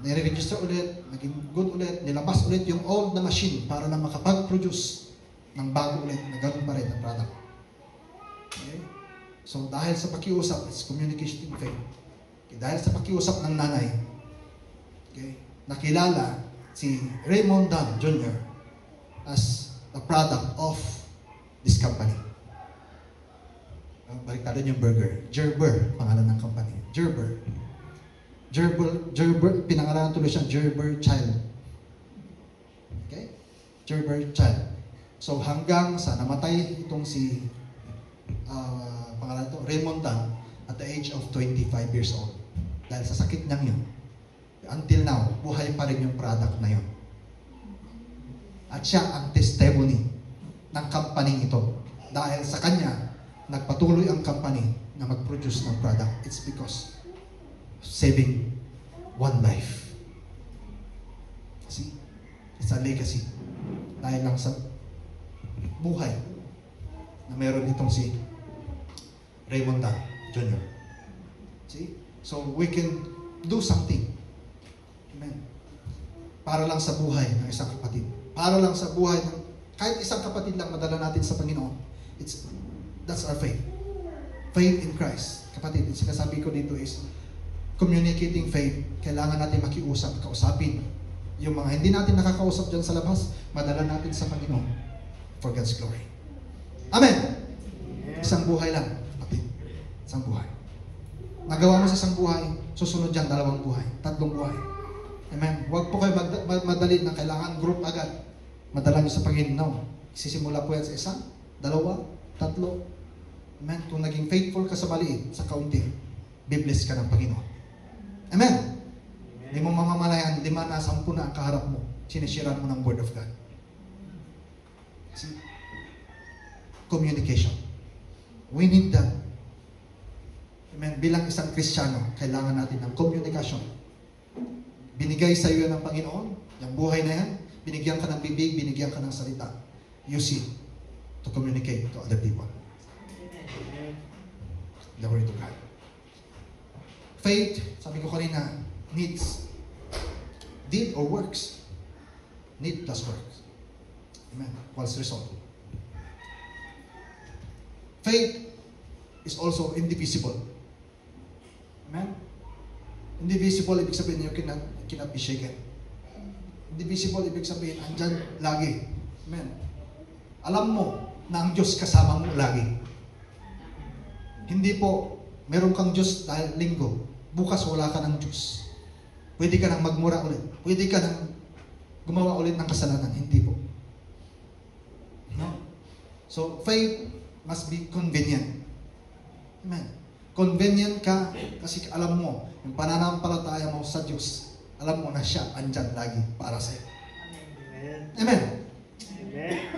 nire-register ulit, naging good ulit, nilabas ulit yung old na machine para na makapag-produce ng bago ulit na ganun pa rin ang product. Okay? So dahil sa pakiusap, it's communication in faith. Okay? Dahil sa pakiusap ng nanay, okay, nakilala si Raymond Dunn Jr. as the product of this company. Baliktad yung burger. Gerber, pangalan ng company. Gerber. Gerber, pinangalanan tuloy siya, Gerber Child. Okay? Gerber Child. So hanggang sa namatay itong si pangalan ito, Raymond Dunn at the age of 25 years old. Dahil sa sakit niyang yun. Until now, buhay pa rin yung product na yun. At siya ang testimony ng company ito. Dahil sa kanya, nagpatuloy ang company na mag-produce ng product. It's because saving one life. See? It's a legacy. Dahil lang sa buhay na meron itong si Raymond Dunn Jr. See? So we can do something. Amen. Para lang sa buhay ng isang kapatid. Para lang sa buhay ng kahit isang kapatid lang madala natin sa Panginoon. That's our faith. Faith in Christ. Kapatid, sinasabi ko dito is communicating faith. Kailangan natin makiusap, kausapin. Yung mga hindi natin nakakausap dyan sa labas, madala natin sa Panginoon for God's glory. Amen! Isang buhay lang, kapatid. Isang buhay. Nagawa mo sa isang buhay, susunod dyan, 2 buhay, 3 buhay. Amen? Huwag po kayo madali na kailangan group agad. Madala nyo sa Panginoon. Sisimula po yan sa 1, 2, 3. Amen? Kung naging faithful ka sa maliit, sa kaunti, bibless ka ng Panginoon. Amen? Hindi mo mamamalayan, 5 na 10 na ang kaharap mo. Sinisiran mo ng Word of God. See? Communication. We need that. Amen? Bilang isang Kristiyano, kailangan natin ng communication. Binigay sa iyo ng Panginoon, yung buhay na yan, binigyan ka ng bibig, binigyan ka ng salita. Use it to communicate to other people. Glory to God. Faith, sabi ko kanina, needs deed or works. Need plus works. Amen. What's the result? Faith is also indivisible. Amen. Indivisible, ibig sabihin, you cannot be shaken. Indivisible, ibig sabihin, andyan lagi. Amen. Alam mo na ang Diyos kasama mo lagi. Hindi po, meron kang Diyos dahil linggo. Bukas wala ka ng Diyos. Pwede ka nang magmura ulit. Pwede ka nang gumawa ulit ng kasalanan. Hindi po. No? So, faith must be convenient. Amen. Convenient ka kasi alam mo, yung pananampalataya mo sa Diyos, alam mo na siya andyan lagi para sa iyo. Amen. Amen.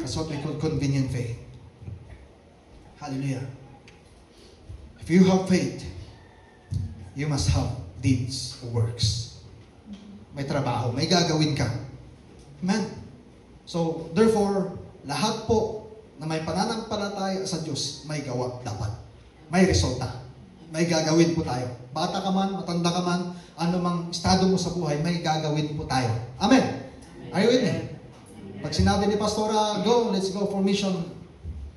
That's what we call convenient faith. Hallelujah. If you have faith, you must have deeds or works. May trabaho, may gagawin ka. Amen. So, therefore, lahat po na may pananampalataya sa Diyos, may gawa dapat. May resulta. May gagawin po tayo. Bata ka man, matanda ka man, anumang estado mo sa buhay, may gagawin po tayo. Amen. Are you with me? Pag sinabi ni Pastora, go, let's go for mission.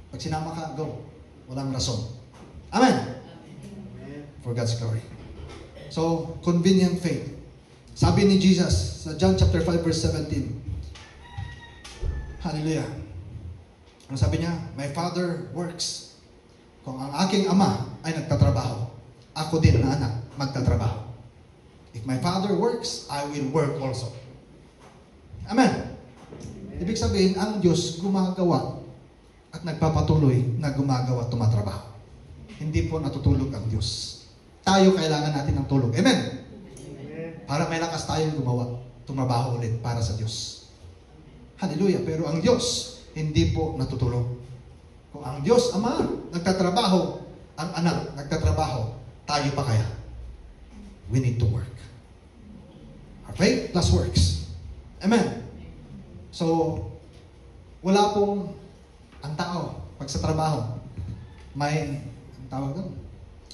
Pag sinama ka, go. Walang rason. Amen. For God's glory. So, convenient faith. Sabi ni Jesus sa John chapter 5 verse 17. Hallelujah. Ano sabi niya? My Father works. Kung ang aking ama ay nagtatrabaho, ako din na anak magtatrabaho. If my Father works, I will work also. Amen. Ibig sabihin, ang Diyos gumagawa at nagpapatuloy na gumagawa at tumatrabaho. Hindi po natutulog ang Diyos. Tayo kailangan natin ng tulog. Amen? Para may lakas tayong gumawa, tumabaho ulit para sa Diyos. Hallelujah. Pero ang Diyos, hindi po natutulog. Kung ang Diyos Ama nagtatrabaho, ang anak nagtatrabaho, tayo pa kaya? We need to work. Faith plus works. Amen. So, wala pong ang tao pag sa trabaho may ang tawag doon,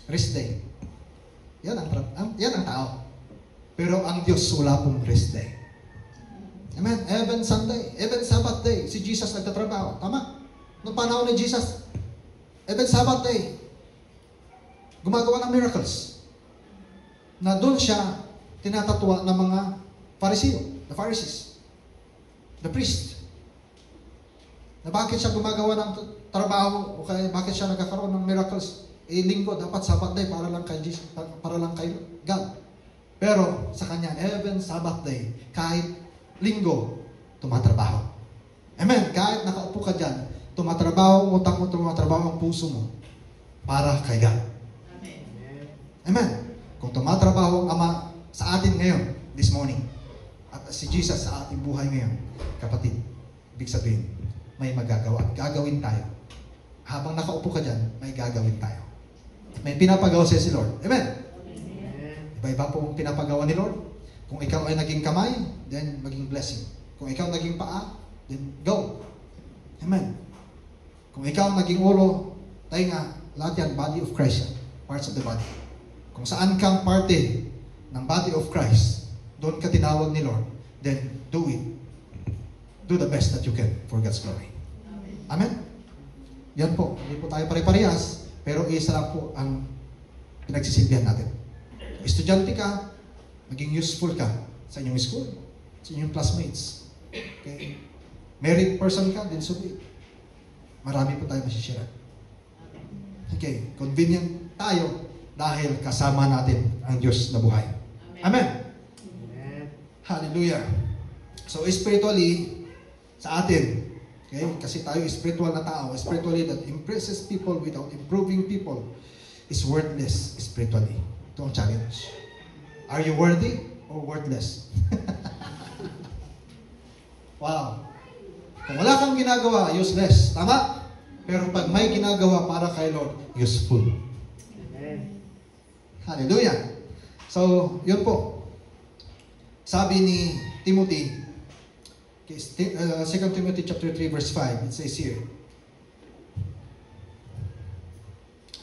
rest day. Yan ang tao. Pero ang Diyos wala pong rest day. Amen. Even Sunday, even Sabbath day, si Jesus nagtatrabaho. Tama? Noong panahon ni Jesus, even Sabbath day, gumagawa ng miracles. Na doon siya tinatatwa ng mga Pariseo, the Pharisees, the priest. Na bakit siya gumagawa ng trabaho o kaya bakit siya nagkakaroon ng miracles? Linggo, dapat Sabbath day para lang kay Jesus, para lang kay God. Pero sa kanya, even Sabbath day, kahit linggo, tumatrabaho. Amen. Kahit nakaupo ka dyan, tumatrabaho, utak mo, tumatrabaho ang puso mo para kay God. Amen. Kung tumatrabaho ang Ama sa atin ngayon, this morning, at si Jesus sa ating buhay ngayon, kapatid, ibig sabihin, may magagawa. Gagawin tayo. Habang nakaupo ka dyan, may gagawin tayo. May pinapagawa siya si Lord. Amen. Iba-iba po pinapagawa ni Lord. Kung ikaw ay naging kamay, then maging blessing. Kung ikaw naging paa, then go. Amen. Kung ikaw naging ulo, tainga, lahat yan, body of Christ yan. Parts of the body. Kung saan kang parte ng body of Christ, doon ka tinawag ni Lord, then do it. Do the best that you can for God's glory. Amen? Yan po. Hindi po tayo pare-parehas, pero isa lang po ang pinagsisilbihan natin. Estudyante ka, maging useful ka sa inyong school, sa inyong classmates. Okay? Married person ka, then so be it. Marami po tayo masishare. Okay, convenient tayo dahil kasama natin ang Diyos na buhay. Amen. Amen. Hallelujah. So spiritually, sa atin, okay, kasi tayo spiritual na tao, spiritually that impresses people without improving people is worthless spiritually. Ito ang challenge. Are you worthy or worthless? Wow. Kung wala kang ginagawa, useless. Tama? Pero pag may ginagawa para kay Lord, useful. Amen. Hallelujah. So, yun po. Sabi ni Timothy, 2 Timothy chapter 3 verse 5, it says here,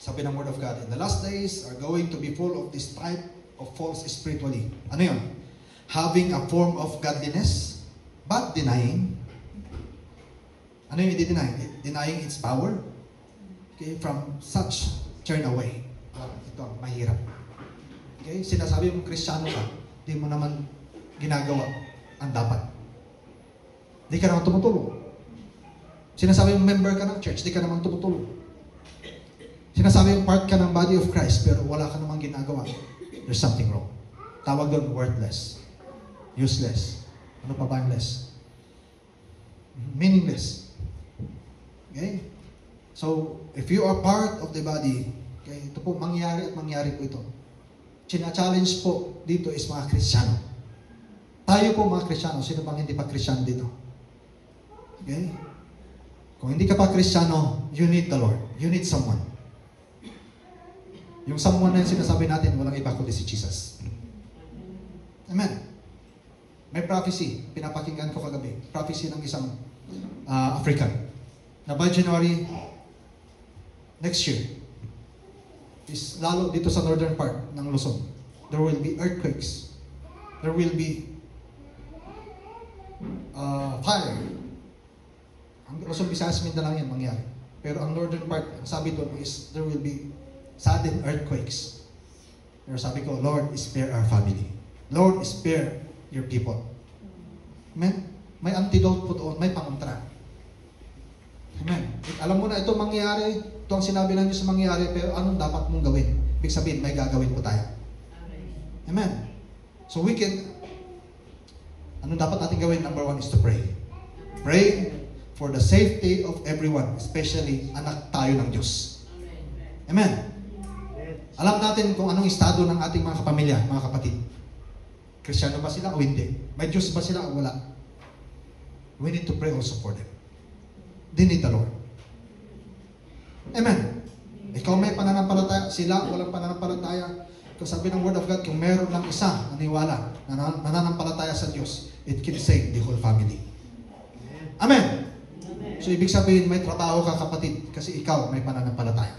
sabi ng Word of God, in the last days are going to be full of this type of false spiritually. Ano yun? Having a form of godliness, but denying. Ano yung i-deny? Denying its power. Okay, from such turn away. Ito, mahirap. Okay, sinasabi mong Kristiyano ka, di mo naman ginagawa ang dapat. Di ka naman tumutulong. Sinasabi mong member ka ng church, di ka naman tumutulong. Sinasabi mong part ka ng body of Christ, pero wala ka namang ginagawa. There's something wrong. Tawag doon, worthless. Useless. Ano pa ba ang less? Meaningless. Okay? So, if you are part of the body, okay, ito po, mangyari at mangyari po ito. China-challenge po dito is mga Kristiyano. Tayo po mga Kristiyano, sino bang hindi pa Kristiyano dito? Okay? Kung hindi ka pa Kristiyano, you need the Lord. You need someone. Yung someone na yung sinasabi natin, walang iba kundi si Jesus. Amen. May prophecy, pinapakinggan ko kagabi. Prophecy ng isang African. Na by January next year, is lalo dito sa northern part ng Luzon, there will be earthquakes. There will be fire. Ang Luzon, Visayas, Mindanao yan mangyari. Pero ang northern part, sabi doon is there will be sudden earthquakes. Pero sabi ko, Lord, spare our family. Lord, spare your people. Amen? May antidote po doon, may pangontra. Amen. Alam mo na ito mangyayari, ito ang sinabi ng Diyos mangyayari, pero anong dapat mong gawin? Ibig sabihin, may gagawin po tayo. Amen. So we can, anong dapat natin gawin? Number one is to pray. Pray for the safety of everyone, especially anak tayo ng Diyos. Amen. Alam natin kung anong estado ng ating mga kapamilya, mga kapatid. Kristiyano ba sila o hindi? May Diyos ba sila o wala? We need to pray also for them. They need the Lord. Amen. Ikaw may pananampalataya, sila walang pananampalataya. Kung sabi ng Word of God, kung meron lang isa naniwala, nananampalataya sa Diyos, it can save the whole family. Amen. So, ibig sabihin, may trabaho ka, kapatid, kasi ikaw may pananampalataya.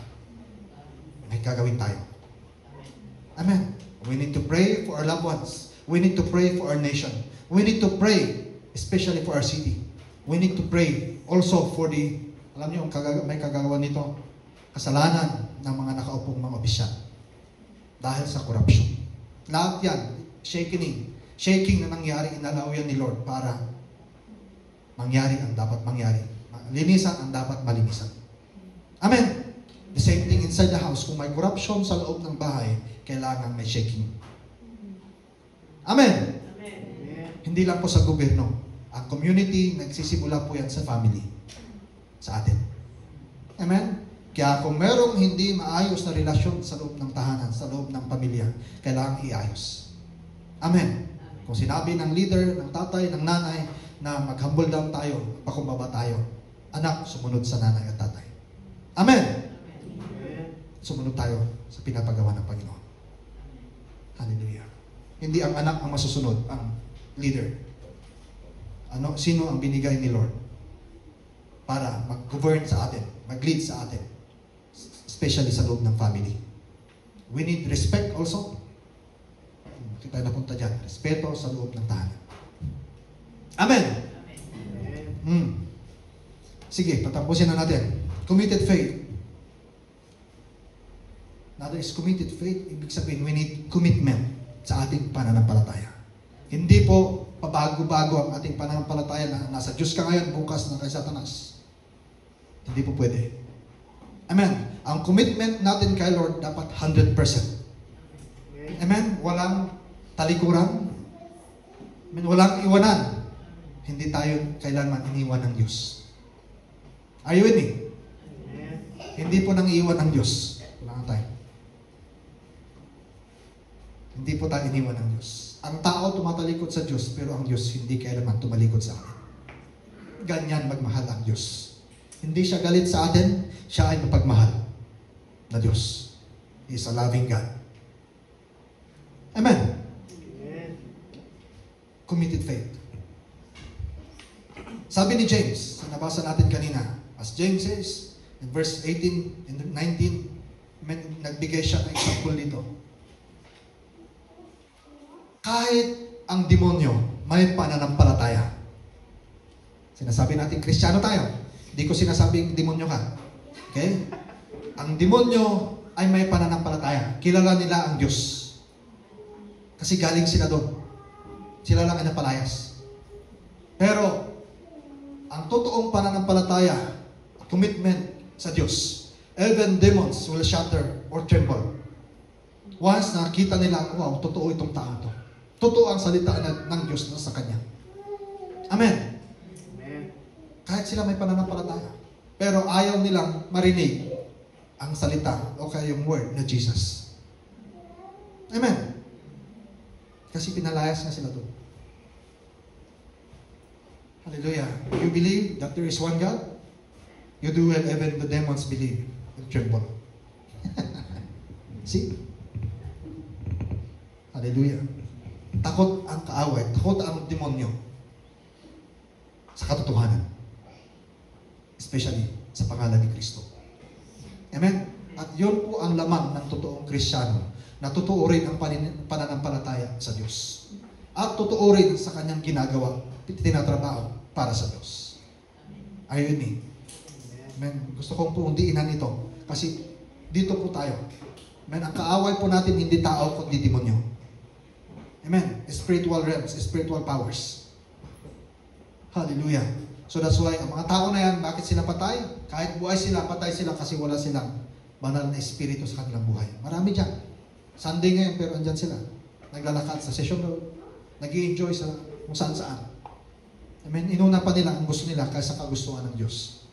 May gagawin tayo. Amen. We need to pray for our loved ones. We need to pray for our nation. We need to pray, especially for our city. We need to pray also for the, alam niyo, may kagagawa nito, kasalanan ng mga nakaupong mga opisyal. Dahil sa corruption. Lahat yan, shaking na nangyari, inalaw yan ni Lord para mangyari ang dapat mangyari. Linisan ang dapat malinisan. Amen. The same thing inside the house. Kung may corruption sa loob ng bahay, kailangan may shaking. Amen. Hindi lang po sa gobyerno. Ang community, nagsisimula po yan sa family. Sa atin. Amen? Kaya kung merong hindi maayos na relasyon sa loob ng tahanan, sa loob ng pamilya, kailangan iayos. Amen? Kung sinabi ng leader, ng tatay, ng nanay, na mag-humble down tayo, pakumbaba tayo, anak, sumunod sa nanay at tatay. Amen? Sumunod tayo sa pinapagawa ng Panginoon. Hallelujah. Hindi ang anak ang masusunod, ang leader. Sino ang binigay ni Lord para mag-govern sa atin, mag-lead sa atin, especially sa loob ng family. We need respect also. Hindi tayo napunta dyan. Respeto sa loob ng tahanan. Amen. Sige, patapusin na natin. Committed faith. Another is committed faith. Ibig sabihin, we need commitment sa ating pananampalataya. Hindi po pabago-bago ang ating pananampalataya na nasa Diyos ka ngayon, bukas na kay Satanas. Hindi po pwede. Amen. Ang commitment natin kay Lord dapat 100%. Amen. Walang talikuran. Amen. Walang iwanan. Hindi tayo kailanman iniwan ng Diyos. Are you with me? Hindi po nang iiwan ng Diyos. Wala tayo. Hindi po tayo iniwan ng Diyos. Ang tao tumatalikod sa Diyos, pero ang Diyos hindi kailanman tumalikod sa atin. Ganyan magmahal ang Diyos. Hindi siya galit sa atin, siya ay mapagmahal na Diyos. He is a loving God. Amen. Committed faith. Sabi ni James, nabasa natin kanina, as James says, in verse 18 and 19, nagbigay siya ng example dito. Kahit ang demonyo may pananampalataya. Sinasabi natin, Kristiyano tayo. Hindi ko sinasabing demonyo ka. Okay? Ang demonyo ay may pananampalataya. Kilala nila ang Diyos. Kasi galing sila doon. Sila lang ay napalayas. Pero, ang totoong pananampalataya, commitment sa Diyos, even demons will shatter or tremble. Once nakita nila, wow, totoo itong tao to. Totoo ang salita ng Diyos na sa Kanya. Amen. Kahit sila may pananampalataya. Pero ayaw nilang marinig ang salita o kaya yung word na Jesus. Amen. Kasi pinalayas na sila doon. Hallelujah. You believe that there is one God? You do well, even the demons believe and tremble. See? Hallelujah. Takot ang kaaway, takot ang demonyo sa katotohanan. Especially sa pangalan ni Kristo. Amen? At yun po ang laman ng totoong Kristiyano, na totoo rin ang pananampalataya sa Diyos. At totoo rin sa kanyang ginagawa, tinatrabaho para sa Diyos. Are you with me? Amen. Gusto kong puundiinan ito. Kasi dito po tayo. Amen. Ang kaaway po natin hindi tao, kundi demonyo. Amen. Spiritual realms, spiritual powers. Hallelujah. So that's why, ang mga tao na yan, bakit sila patay? Kahit buhay sila, patay sila kasi wala silang banal na espiritu sa kanilang buhay. Marami dyan. Sunday ngayon, pero andyan sila. Naglalakad sa session road. Nag-i-enjoy sa kung saan-saan. Amen. Inuna pa nila ang gusto nila kaysa kagustuhan ng Diyos.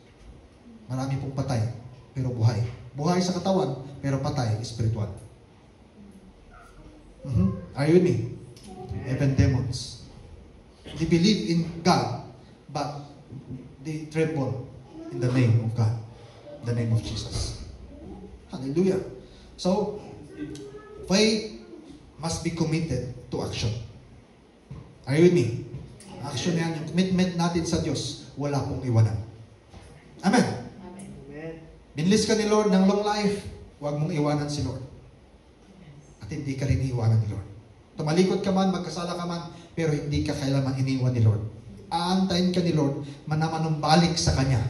Marami pong patay, pero buhay. Buhay sa katawan, pero patay, spiritual. Are you with me? Even demons. They believe in God, but they tremble in the name of God. The name of Jesus. Hallelujah. So, faith must be committed to action. Are you with me? Action yan, yung commitment natin sa Diyos, wala pong iwanan. Amen. Binlis ka ni Lord ng long life, huwag mong iwanan si Lord. At hindi ka rin iwanan ni Lord. Tumalikod ka man, magkasala ka man, pero hindi ka kailanman iniwan ni Lord. Aantayin ka ni Lord, mananumbalik sa Kanya.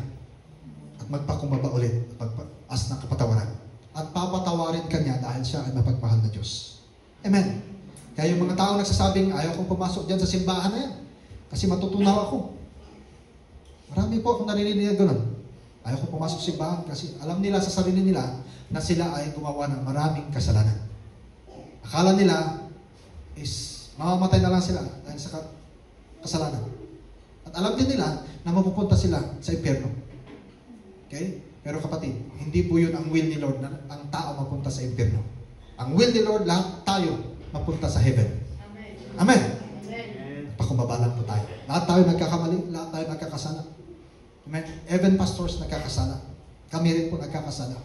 At magpakumbaba ulit, magpaas ng kapatawaran. At papatawarin ka niya dahil siya ay mapagmahal na Diyos. Amen. Kaya yung mga tao nagsasabing, ayaw kong pumasok dyan sa simbahan na yan. Kasi matutunaw ako. Marami po akong narinig na gano'n. Ayaw kong pumasok sa simbahan kasi alam nila sa sarili nila na sila ay gumawa ng maraming kasalanan. Akala nila is mamamatay na lang sila dahil sa kasalanan. At alam din nila na mapupunta sila sa impyerno. Okay? Pero kapatid, hindi po yun ang will ni Lord na ang tao mapunta sa impyerno. Ang will ni Lord, lahat tayo mapunta sa heaven. Amen. Pakumbabalan po tayo. Lahat tayo nagkakamali, lahat tayo nagkakasala. Amen. Even pastors nagkakasala. Kami rin po nagkakasala.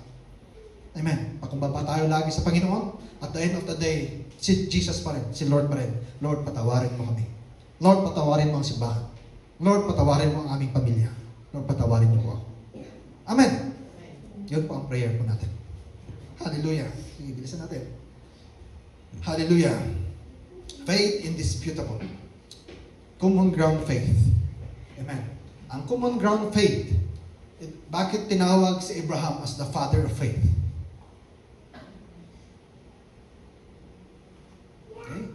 Amen. Pakumbaba tayo lagi sa Panginoon. At the end of the day, si Jesus pa rin, si Lord pa rin. Lord, patawarin mo kami. Lord, patawarin mo ang simbahan. Lord, patawarin mo ang aming pamilya. Lord, patawarin niyo po ako. Amen. Yun po ang prayer po natin. Hallelujah. Sige, bilisan natin. Hallelujah. Faith indisputable. Common ground faith. Amen. Ang common ground faith, bakit tinawag si Abraham as the father of faith? Okay?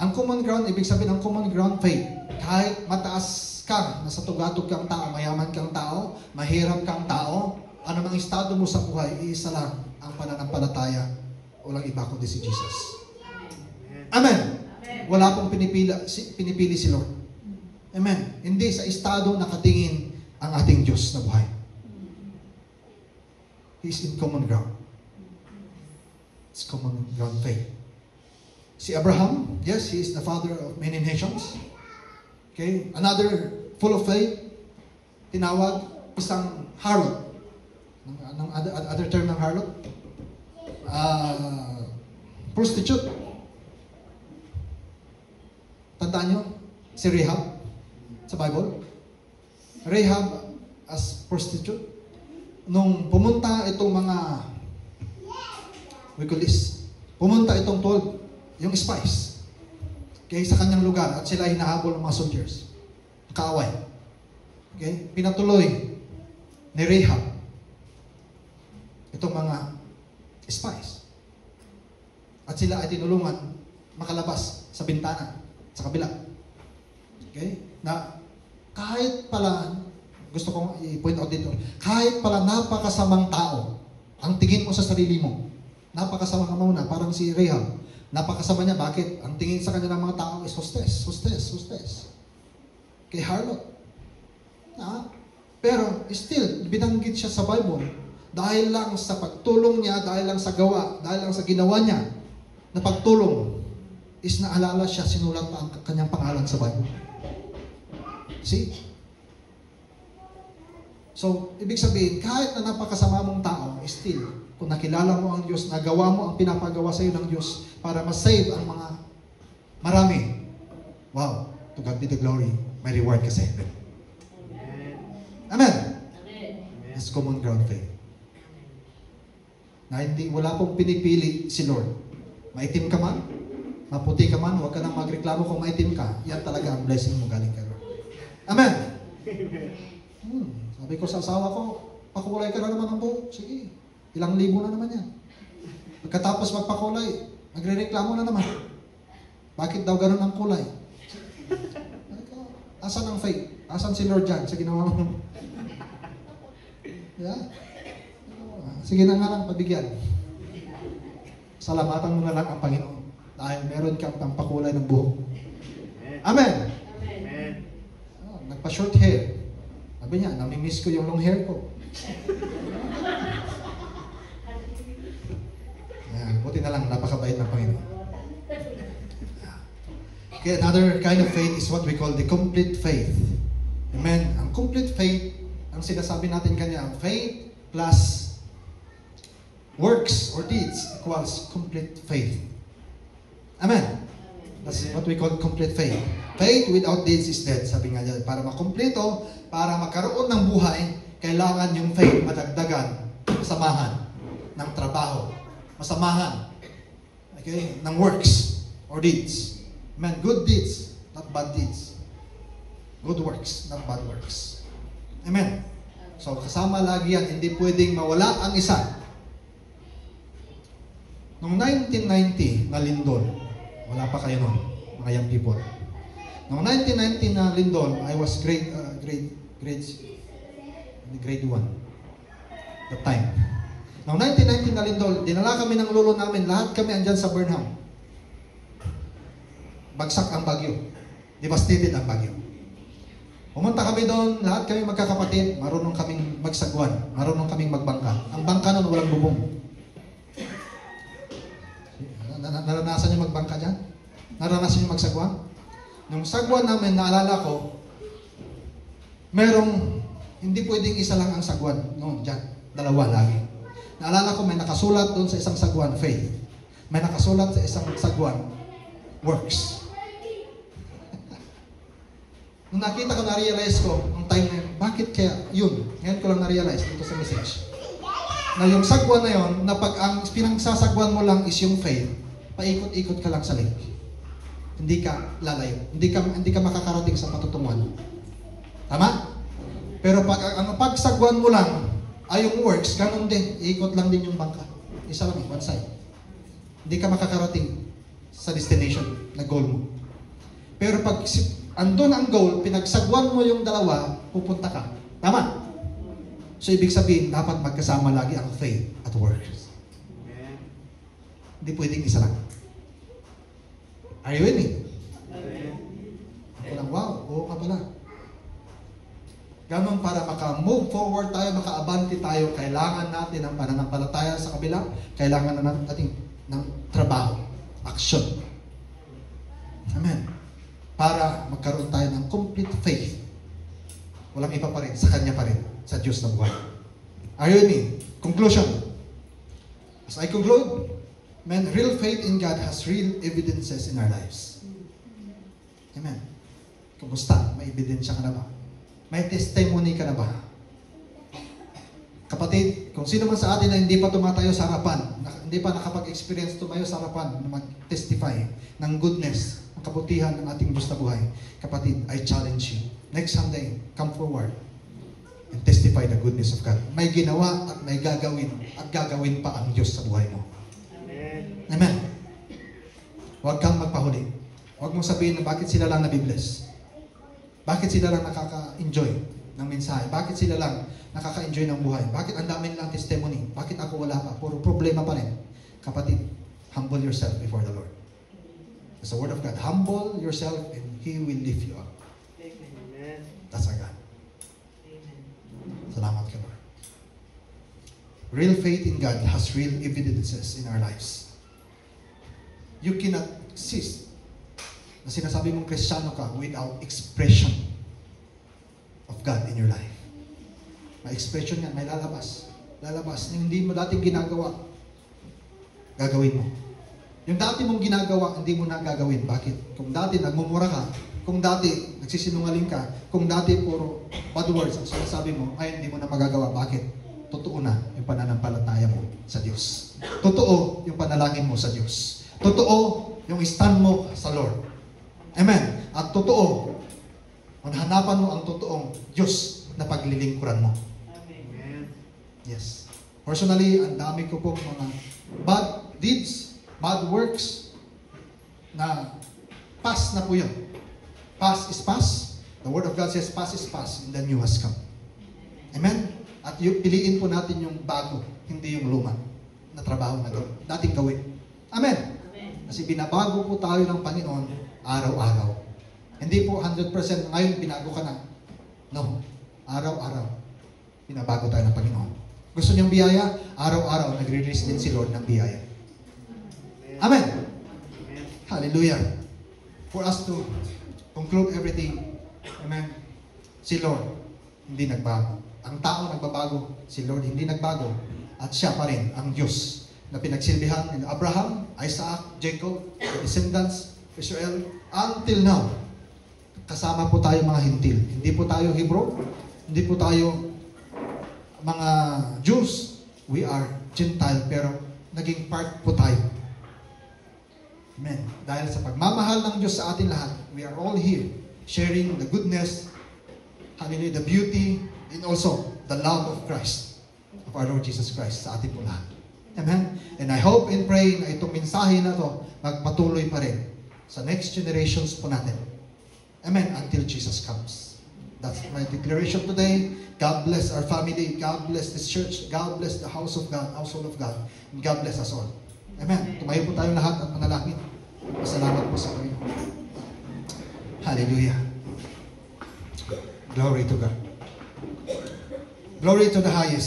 Ang common ground, ibig sabihin ng common ground faith, kahit mataas ka, nasa tugatog kang tao, mayaman kang tao, mahirap kang tao, anumang estado mo sa buhay, iisa lang ang pananampalataya. Walang iba kundi si Jesus. Amen. Wala pong pinipili si Lord. Amen. Hindi sa estado nakatingin ang ating Diyos na buhay. He is in common ground. It's common ground faith. Si Abraham, yes, he is the father of many nations. Okay? Another full of faith, tinawag isang harlot. Anong other term ng harlot? Prostitute. Tandaan nyo, si Rahab sa Bible. Rahab as prostitute. Nung pumunta itong mga, we call this, pumunta itong 12, yung spies, okay, sa kanyang lugar at sila hinahabol ng mga soldiers. Kaaway. Okay? Pinatuloy ni Rahab itong mga spies. At sila ay tinulungan makalabas sa bintana, sa kabila. Okay? Na kahit pala, gusto kong i-point out dito, kahit pala napakasamang tao, ang tingin mo sa sarili mo, napakasama ka muna, parang si Rahab. Napakasama niya, bakit? Ang tingin sa kanya ng mga tao is hostess. Kay harlot. Pero still, binanggit siya sa Bible dahil lang sa pagtulong niya, dahil lang sa gawa, dahil lang sa ginawa niya na pagtulong is naalala siya, sinulat pa ang kanyang pangalan sa Bible. See? So, ibig sabihin, kahit na napakasama mong tao, still, kung nakilala mo ang Diyos, nagawa mo ang pinapagawa sa iyo ng Diyos para ma-save ang mga marami. Wow, to God be the glory. May reward ka sa heaven. Amen. It's common ground faith. Na hindi, wala pong pinipili si Lord. Maitim ka man, maputi ka man, huwag ka nang magreklamo kung maitim ka. Yan talaga ang blessing mo galing kay Lord. Amen. Sabi ko sa asawa ko, pakulay ka na naman ng buhok. Sige, ilang libo na naman yan. Pagkatapos magpakulay, magre-reklamo na naman. Bakit daw ganun ang kulay? Asan ang faith? Asan si Lord dyan sa ginawa mo? Yeah? Sige na nga lang, pabigyan. Salamatan mo na lang ang Panginoon dahil meron kang pampakulay ng buhok. Amen. Amen. Nagpa-short hair. Sabi niya, namimiss ko yung long hair ko. Buti na lang, napakabait ng Panginoon. Okay, another kind of faith is what we call the complete faith. Amen. Ang complete faith, ang sinasabi natin kanya, faith plus works or deeds equals complete faith. Amen. That's what we call complete faith. Faith without deeds is dead. Sabi nga dyan, para makumpleto, para magkaroon ng buhay, kailangan yung faith madagdagan, masamahan ng trabaho, masamahan, okay, ng works or deeds. Amen. Good deeds, not bad deeds. Good works, not bad works. Amen. So kasama lagi yan, hindi pwedeng mawala ang isa. Noong 1990 na lindol, wala pa kayo noon, mga young people. Noong 1990 na lindol, I was grade 1 that time. Noong 1990 na lindol, dinala kami ng lolo namin, lahat kami andyan sa Burnham. Bagsak ang bagyo. Devastated ang bagyo. Pumunta kami doon, lahat kami magkakapatid, marunong kaming magsagwan, marunong kaming magbangka. Ang bangka noon walang bubong. Naranasan niyo magbangka dyan? Naranasan niyo magsagwan? Nung sagwan namin, naalala ko, merong, hindi pwedeng isa lang ang sagwan. No, dyan, dalawa lagi. Naalala ko, may nakasulat doon sa isang sagwan, faith. May nakasulat sa isang sagwan, works. Nung nakita ko, na-realize ko, nung time na yun, bakit kaya yun? Ngayon ko lang na-realize dito sa message. Na yung sagwan na yun, na pag ang pinagsasagwan mo lang is yung faith, paikot-ikot ka lang sa lake. Hindi ka lalayo. Hindi ka makakarating sa patutunguhan. Tama? Pero pag ang pagsagwan mo lang ay yung works, ganun din. Ikot lang din yung bangka. Isa lang, one side. Hindi ka makakarating sa destination na goal mo. Pero pag andun ang goal, pinagsagwan mo yung dalawa, pupunta ka. Tama? So, ibig sabihin, dapat magkasama lagi ang faith at works. Hindi pwedeng isa lang. Are you with me? Ako lang, wow, oo ka pala. Ganon para maka-move forward tayo, maka-abante tayo, kailangan natin ng pananampalataya sa kabila, kailangan na natin ng trabaho, action. Amen. Para magkaroon tayo ng complete faith. Walang iba pa rin, sa Kanya pa rin, sa Diyos na buhay. Are you with me? Conclusion. As I conclude, man, real faith in God has real evidences in our lives. Amen. Kumusta? May ebidensya ka na ba? May testimony ka na ba? Kapatid, kung sino man sa atin na hindi pa tumatayo sa harapan, hindi pa nakapag-experience tumayo sa harapan na mag-testify ng goodness, ng kabutihan ng ating Diyos na buhay, kapatid, I challenge you. Next Sunday, come forward and testify the goodness of God. May ginawa at may gagawin at gagawin pa ang Diyos sa buhay mo. Amen. Huwag kang magpahuli. Huwag mong sabihin na bakit sila lang nabibless. Bakit sila lang nakaka-enjoy ng mensahe? Bakit sila lang nakaka-enjoy ng buhay? Bakit ang dami nilang testimony? Bakit ako wala pa? Puro problema pa rin. Kapatid, humble yourself before the Lord. It's the word of God. Humble yourself and He will lift you up. That's our God. Salamat ka, Lord. Real faith in God has real evidences in our lives. You cannot exist na sinasabi mong Kristiyano ka without expression of God in your life. May expression yan, may lalabas. Lalabas na hindi mo dating ginagawa, gagawin mo. Yung dati mong ginagawa, hindi mo na gagawin. Bakit? Kung dati nagmumura ka, kung dati nagsisinungaling ka, kung dati puro bad words ang sinasabi mo, ay hindi mo na magagawa. Bakit? Totoo na yung pananampalataya mo sa Diyos. Totoo yung panalangin mo sa Diyos. Totoo yung stand mo sa Lord. Amen. At totoo, hanapan mo ang totoong Diyos na paglilingkuran mo. Amen. Yes. Personally, ang dami ko pong mga bad deeds, bad works, na past na po yun. Past is past. The Word of God says past is past and the new has come. Amen? At piliin po natin yung bago, hindi yung luma na trabaho na dating gawin. Amen? Kasi binabago po tayo ng Panginoon araw-araw. Hindi po 100% ngayon binago ka na. No. Araw-araw. Binabago tayo ng Panginoon. Gusto niyang biyaya? Araw-araw nagre-release din si Lord ng biyaya. Amen. Hallelujah. For us to conclude everything, amen, si Lord hindi nagbago. Ang tao nagbabago, si Lord hindi nagbago. at siya pa rin ang Diyos na pinagsilbihan ni Abraham, Isaac, Jacob, the descendants, Israel, until now. Kasama po tayo mga Hintil. Hindi po tayo Hebrew, hindi po tayo mga Jews. We are Gentile, pero naging part po tayo. Amen. Dahil sa pagmamahal ng Diyos sa atin lahat, we are all here sharing the goodness, hallelujah, the beauty, and also the love of Christ, of our Lord Jesus Christ sa atin po lahat. Amen? And I hope and pray na itong mensahe na to magpatuloy pa rin sa next generations po natin. Amen? Until Jesus comes. That's my declaration today. God bless our family. God bless this church. God bless the house of God, household of God. And God bless us all. Amen? Tumayo po tayo lahat at manalangin. Pasalamat po sa Panginoon. Hallelujah. Glory to God. Glory to the highest.